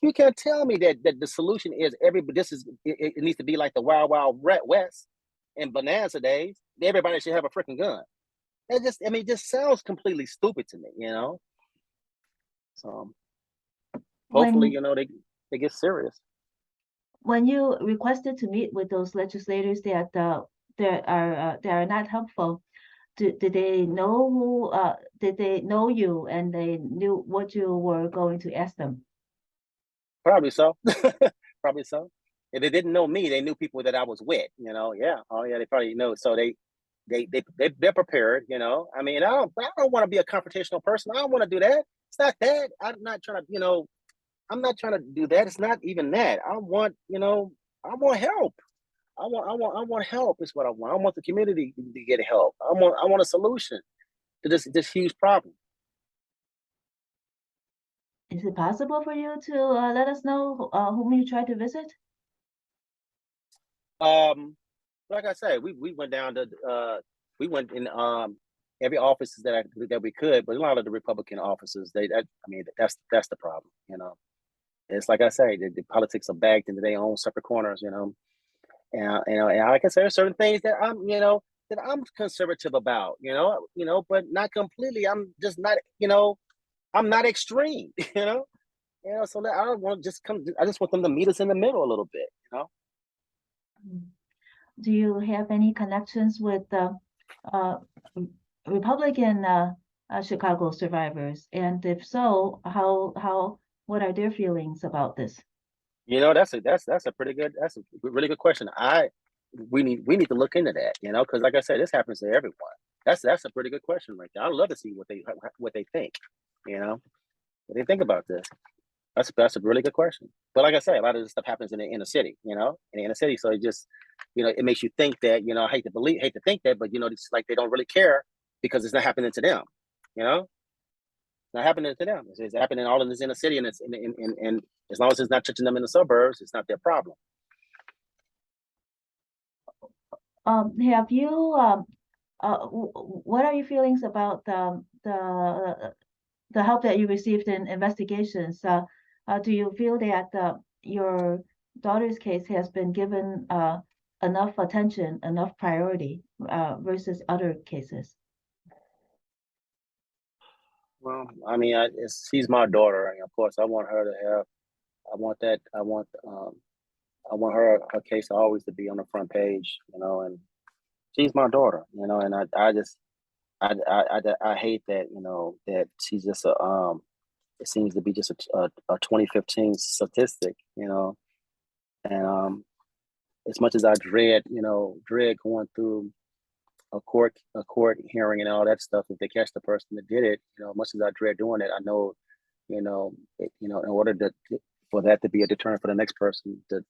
Speaker 2: You can't tell me that the solution is it needs to be like the Wild West and Bonanza days. Everybody should have a freaking gun. It just sounds completely stupid to me, So hopefully, they get serious.
Speaker 1: When you requested to meet with those legislators that are not helpful, did they know did they know you, and they knew what you were going to ask them?
Speaker 2: Probably so. Probably so. If they didn't know me, they knew people that I was with. Yeah. Oh yeah, they probably know. So they're prepared. I mean, I don't want to be a confrontational person. I don't want to do that. It's not that. I'm not trying to do that. It's not even that. I want help. I want help is what I want. I want the community to get help. I want a solution to this huge problem.
Speaker 1: Is it possible for you to let us know whom you tried to visit?
Speaker 2: Like I said, we went down to we went in every office that we could, but a lot of the Republican offices, that's the problem. It's like I say, the politics are backed into their own separate corners. And like I said, there's certain things that I'm conservative about. But not completely. I'm just not. I'm not extreme. So that I don't want to just come. I just want them to meet us in the middle a little bit.
Speaker 1: Do you have any connections with Republican Chicago survivors? And if so, what are their feelings about this?
Speaker 2: That's a really good question. We need to look into that, because like I said, this happens to everyone. That's a pretty good question right there. I'd love to see what they think, what they think about this. That's a really good question. But like I say, a lot of this stuff happens in the inner city, in the inner city. So it makes you think that, I hate to think that, but it's like they don't really care because it's not happening to them. It's not happening to them. It's happening all in this inner city, and it's and as long as it's not touching them in the suburbs, it's not their problem.
Speaker 1: Have you what are your feelings about the help that you received in investigations? Do you feel that your daughter's case has been given enough attention, enough priority versus other cases?
Speaker 2: Well, I mean, she's my daughter, and of course, I want her to have. I want her case always to be on the front page, and she's my daughter, and I just I hate that, that she's just it seems to be just a 2015 statistic, and as much as I dread going through a court hearing and all that stuff, if they catch the person that did it, much as I dread doing it, I know, in order for that to be a deterrent for the next person to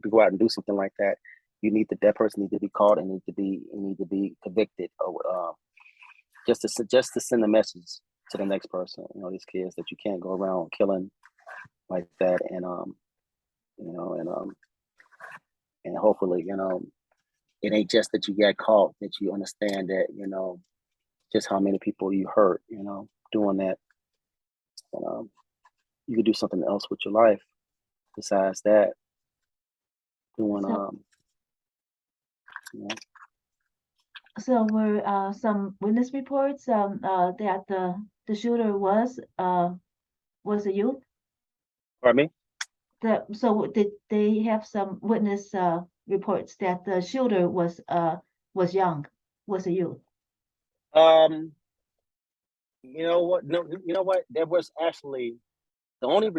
Speaker 2: go out and do something like that, that person needs to be caught and need to be convicted, or just to send a message to the next person, these kids, that you can't go around killing like that, and hopefully, it ain't just that you got caught, that you understand that, just how many people you hurt, doing that. And, you could do something else with your life besides that. Doing,
Speaker 1: So were some witness reports that the shooter was a youth?
Speaker 2: Pardon me?
Speaker 1: So did they have some witness reports that the shooter was young, was a youth?
Speaker 2: You know what? No, you know what? There was actually the only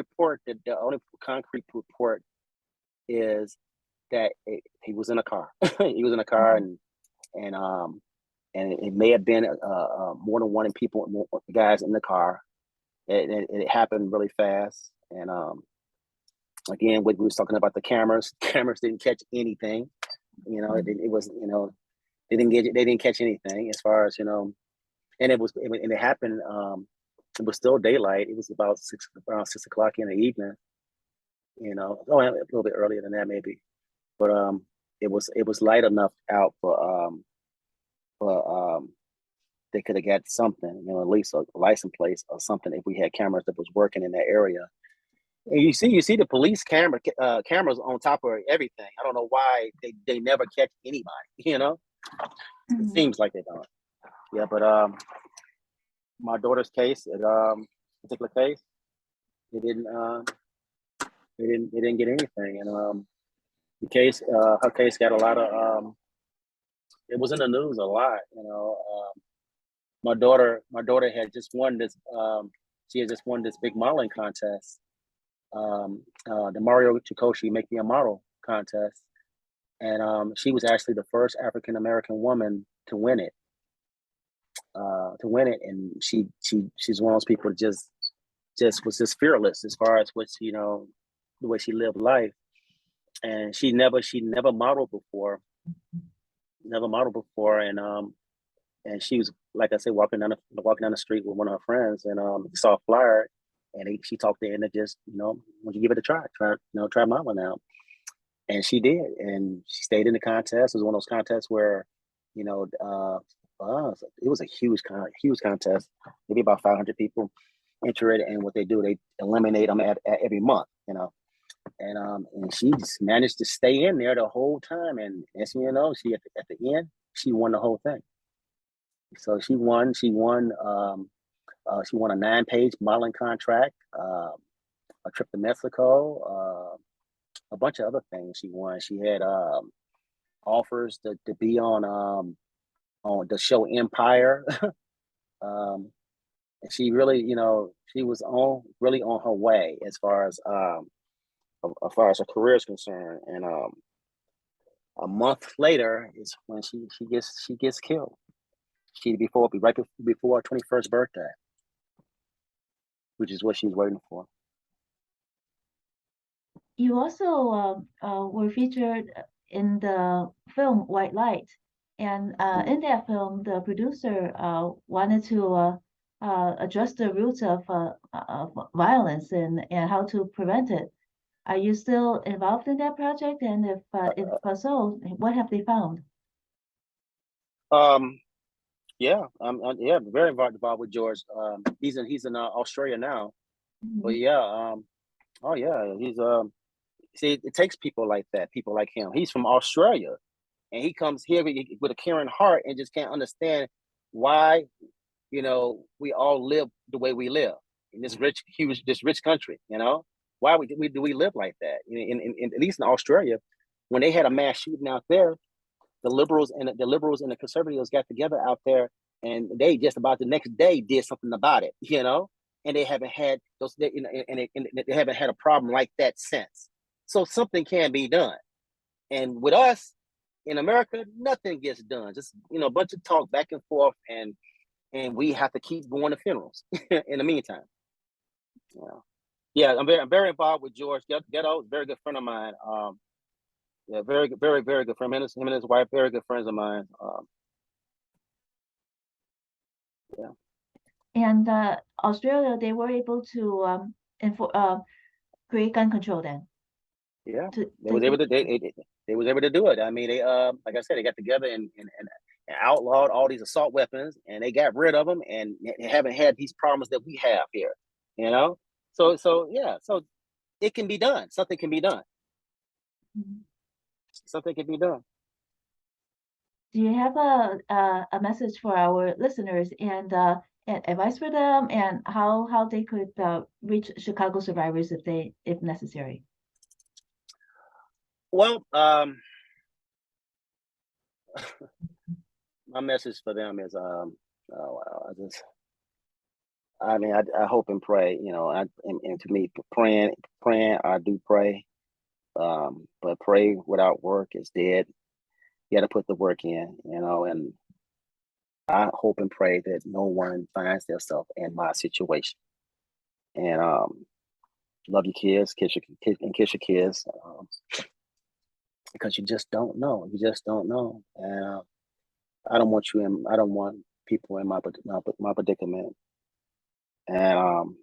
Speaker 2: concrete report is that he was in a car. He was in a car, and it may have been more than one guys in the car. It happened really fast, and again, we was talking about the cameras. Cameras didn't catch anything. It was they didn't catch anything as far as and it happened. It was still daylight. It was around 6 o'clock in the evening. A little bit earlier than that maybe, but it was light enough out for they could have got something, at least a license plate or something, if we had cameras that was working in that area. And you see the police cameras on top of everything. I don't know why they never catch anybody. It seems like they don't. Yeah, but my daughter's case, particular case, they didn't get anything, and her case got a lot of it was in the news a lot. My daughter had just won this. She had just won this big modeling contest, the Mario Chikoshi Make Me a Model contest, and she was actually the first African American woman to win it. And she's one of those people that just was just fearless as far as what the way she lived life, and she never modeled before, and she was, like I said, walking down the street with one of her friends, and saw a flyer, and she talked to her and just would you give it a try modeling out, and she did, and she stayed in the contest. It was one of those contests where it was a huge contest, maybe about 500 people enter it, and what they do, they eliminate them at every month, and she just managed to stay in there the whole time, and as she at the end, she won the whole thing. So she won a 9-page modeling contract, a trip to Mexico, a bunch of other things she won. She had offers to be on the show Empire. And she really, she was really on her way as far as her career is concerned. And a month later is when she gets killed. Right before her 21st birthday, which is what she's waiting for.
Speaker 1: You also were featured in the film White Light, and in that film, the producer wanted to address the roots of violence and how to prevent it. Are you still involved in that project? And if so, what have they found?
Speaker 2: Yeah, yeah, very involved with George. He's in Australia now, but
Speaker 1: Mhm.
Speaker 2: yeah, oh yeah, he's see, it takes people like that, people like him. He's from Australia, and he comes here with a caring heart and just can't understand why, we all live the way we live in this rich, huge, this rich country. Why do we live like that? At least in Australia, when they had a mass shooting out there, the liberals and the conservatives got together out there, and they just about the next day did something about it. And they haven't had they haven't had a problem like that since. So something can be done. And with us in America, nothing gets done. Just a bunch of talk back and forth, and we have to keep going to funerals in the meantime. Yeah, I'm very involved with George Ghetto, very good friend of mine. Yeah, very very very good friend. Him and his wife, very good friends of mine. Yeah.
Speaker 1: And Australia, they were able to create gun control then.
Speaker 2: Yeah,
Speaker 1: To
Speaker 2: they was able to they was able to do it. I mean, they like I said, they got together and outlawed all these assault weapons, and they got rid of them, and they haven't had these problems that we have here. You know, so yeah, so it can be done. Something can be done.
Speaker 1: Mhm.
Speaker 2: Something can be done.
Speaker 1: Do you have a message for our listeners and advice for them and how they could reach Chicago survivors if necessary?
Speaker 2: Well, my message for them is oh, I mean, I hope and pray, and to me, praying, I do pray. But pray without work is dead. You got to put the work in, and I hope and pray that no one finds themselves in my situation. And love your kids, kiss your kids, because you just don't know. You just don't know. And I don't want people in my predicament. And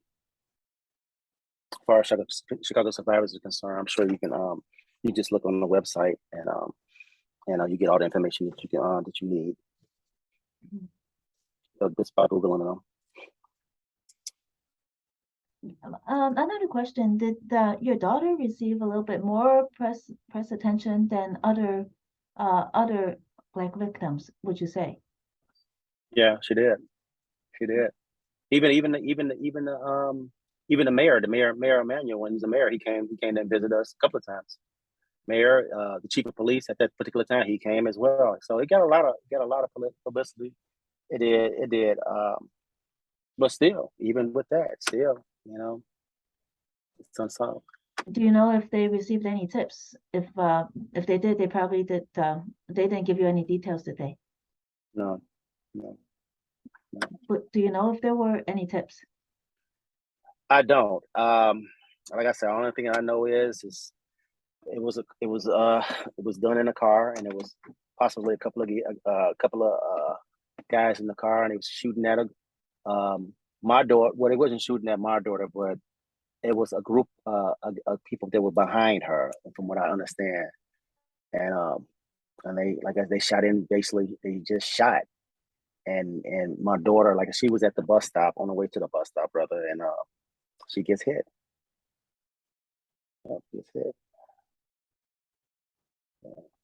Speaker 2: as far as Chicago survivors are concerned, I'm sure you just look on the website, and you get all the information that you need.
Speaker 1: Mhm.
Speaker 2: So just by googling them.
Speaker 1: Another question: did your daughter receive a little bit more press attention than other Black victims? Would you say?
Speaker 2: Yeah, she did. She did. Even the mayor Emmanuel, when he's a mayor, he came and visited us a couple of times. Mayor, the chief of police at that particular time, he came as well. So it got a lot of publicity. It did. But still, even with that, still, it's unsolved.
Speaker 1: Do you know if they received any tips? If they did, they probably did. They didn't give you any details, did they?
Speaker 2: No, no, no.
Speaker 1: But do you know if there were any tips?
Speaker 2: I don't. Like I said, the only thing I know is it was done in a car, and it was possibly a couple of guys in the car, and they was shooting at my daughter. Well, they wasn't shooting at my daughter, but it was a group of people that were behind her, from what I understand. And they, like, as they shot in, basically they just shot. And my daughter, like, she was at the bus stop, on the way to the bus stop, brother, and she gets hit. Gets hit.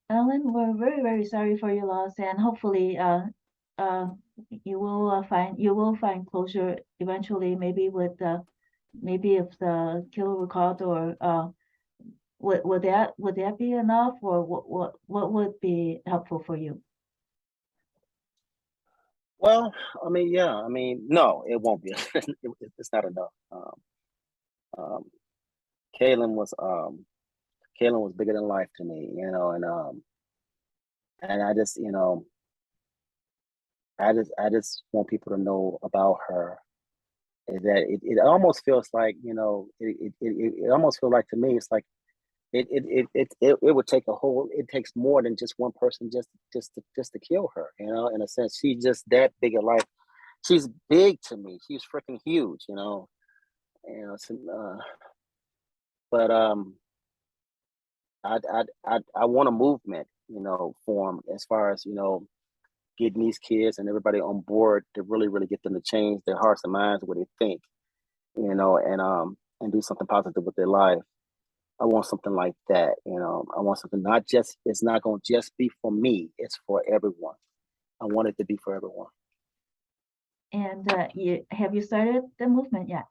Speaker 1: Ellen, we're very, very sorry for your loss, and hopefully, uh, you will find closure eventually. Maybe if the killer were caught, or would that be enough, or what would be helpful for you?
Speaker 2: Well, I mean, yeah, I mean, no, it won't be. It's not enough. Um, Kaylyn was Kaylyn was bigger than life to me, and I just want people to know about her. Is that it almost feels like, it almost feels like, to me, it's like it would take a whole. It takes more than just one person just to kill her. You know, in a sense, she's just that big of life. She's big to me. She's freaking huge. You know. So, but I want a movement. You know, form as far as getting these kids and everybody on board to really get them to change their hearts and minds, what they think. And do something positive with their life. I want something like that. I want something it's not going to just be for me. It's for everyone. I want it to be for everyone.
Speaker 1: And have you started the movement yet?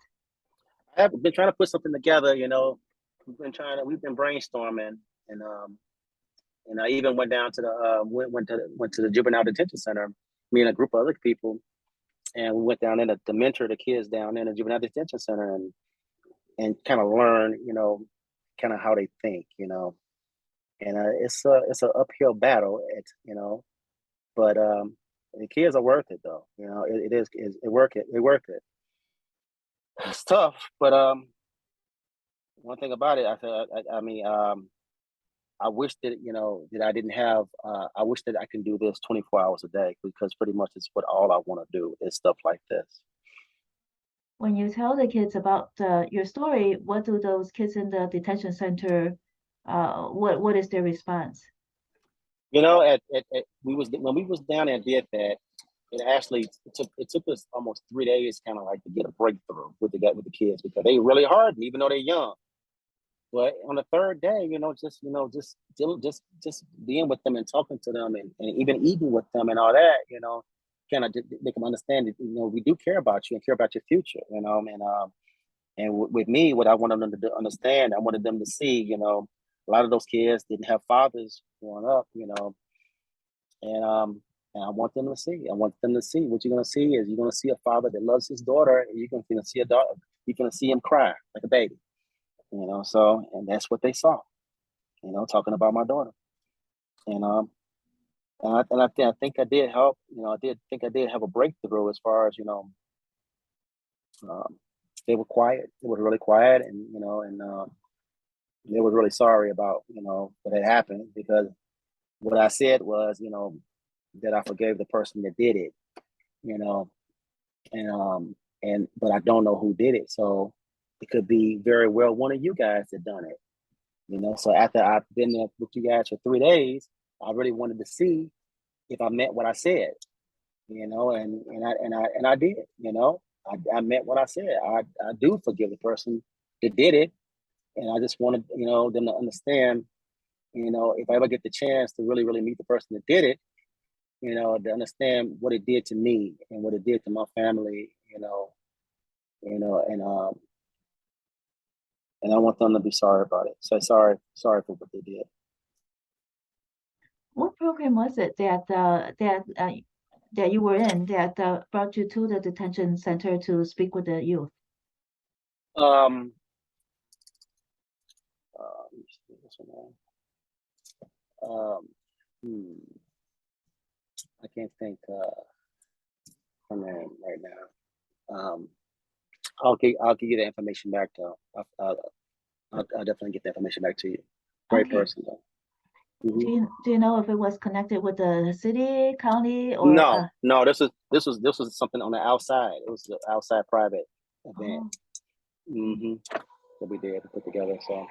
Speaker 2: I have been trying to put something together. We've been brainstorming, and I even went down to the went to the Juvenile Detention Center. Me and a group of other people, and we went down there to mentor the kids down in the Juvenile Detention Center and kind of learn, kind of how they think, and it's an uphill battle, but the kids are worth it though, it worth it. It's tough, but one thing about it, I mean, I wish that that I didn't have. I wish that I can do this 24 hours a day, because pretty much it's what all I want to do is stuff like this.
Speaker 1: When you tell the kids about your story, what do those kids in the detention center? What is their response?
Speaker 2: When we was down there and did that, it took us almost 3 days, kind of like, to get a breakthrough with the kids, because they really hard, even though they're young. But on the third day, just being with them and talking to them and even eating with them and all that, kind of make them understand that we do care about you and care about your future, and with me, what I wanted them to understand, I wanted them to see, a lot of those kids didn't have fathers growing up, and I want them to see. I want them to see what you're going to see is you're going to see a father that loves his daughter, and you're going to see a daughter. You're going to see him cry like a baby. So, and that's what they saw, talking about my daughter. I think I did help, I did have a breakthrough as far as, they were quiet. They were really quiet, and, they were really sorry about, what had happened, because what I said was, that I forgave the person that did it, but I don't know who did it. So it could be very well one of you guys that done it, So after I've been there with you guys for 3 days, I really wanted to see if I meant what I said, and I did, I meant what I said. I do forgive the person that did it, and I just wanted, them to understand, if I ever get the chance to really meet the person that did it, to understand what it did to me and what it did to my family, and I want them to be sorry about it. So sorry for what they did.
Speaker 1: What program was it that you were in that brought you to the detention center to speak with the youth?
Speaker 2: I can't think her name right now. I'll give you the information back though. I'll definitely get the information back to you. Great
Speaker 1: Okay.
Speaker 2: person though.
Speaker 1: Mm-hmm. Do you know if it was connected with the city, county, or
Speaker 2: no? This was something on the outside. It was an outside private event. That we did put together. So,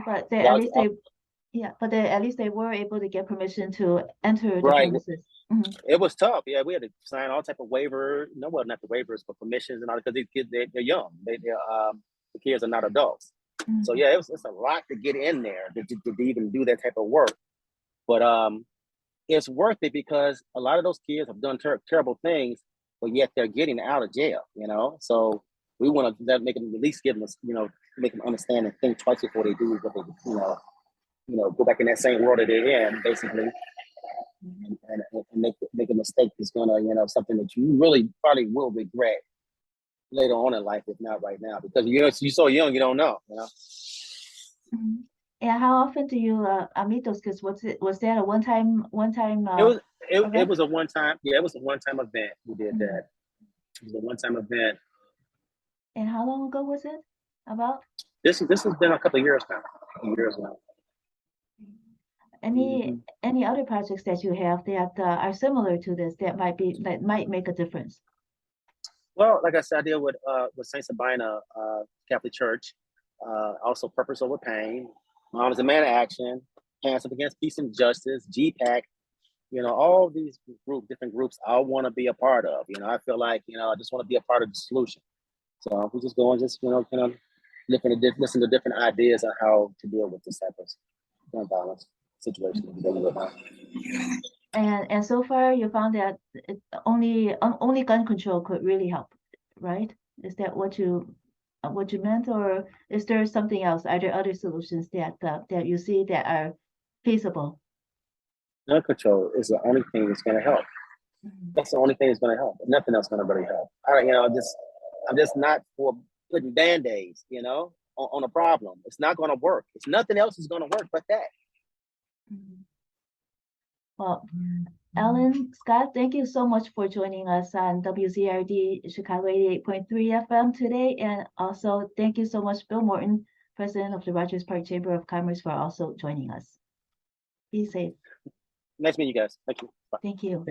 Speaker 1: but at least they were able to get permission to enter the premises.
Speaker 2: It was tough. Yeah, we had to sign all type of waivers. No, well, not the waivers, but permissions and all, because these kids, they're young. The kids are not adults. So yeah, it's a lot to get in there to even do that type of work. But it's worth it, because a lot of those kids have done terrible things, but yet they're getting out of jail. So we want to make them, at least give them, make them understand and think twice before they do what they, go back in that same world that they're in, basically. And make a mistake that's gonna, something that you really probably will regret later on in life, if not right now, because you're so young, you don't know.
Speaker 1: Yeah, how often do you meet those kids? Was that a one time?
Speaker 2: It was a one time. Yeah, it was a one time event. We did that. It was a one time event.
Speaker 1: And how long ago was it? About?
Speaker 2: This has been a couple of years now. years now.
Speaker 1: Any other projects that you have that are similar to this that might make a difference?
Speaker 2: Well, like I said, I deal with Saint Sabina Catholic Church, also Purpose Over Pain, Mom is a Man of Action, Hands Up Against Peace and Justice, GPAC. All these different groups I want to be a part of. I feel like I just want to be a part of the solution. So we just go and just kind of listen to different ideas on how to deal with this type of gun violence situation that we're dealing with now.
Speaker 1: And so far, you found that only gun control could really help, right? Is that what you meant, or is there something else? Are there other solutions that you see that are feasible?
Speaker 2: Gun control is the only thing that's going to help. That's the only thing that's going to help. Nothing else is going to really help. I'm just not for putting band-aids, on a problem. It's not going to work. It's nothing else is going to work but that.
Speaker 1: Well, Ellen, Scott, thank you so much for joining us on WZRD Chicago 88.3 FM today. And also thank you so much, Bill Morton, President of the Rogers Park Chamber of Commerce, for also joining us. Be safe.
Speaker 2: Nice meeting you guys. Thank you. Bye.
Speaker 1: Thank you.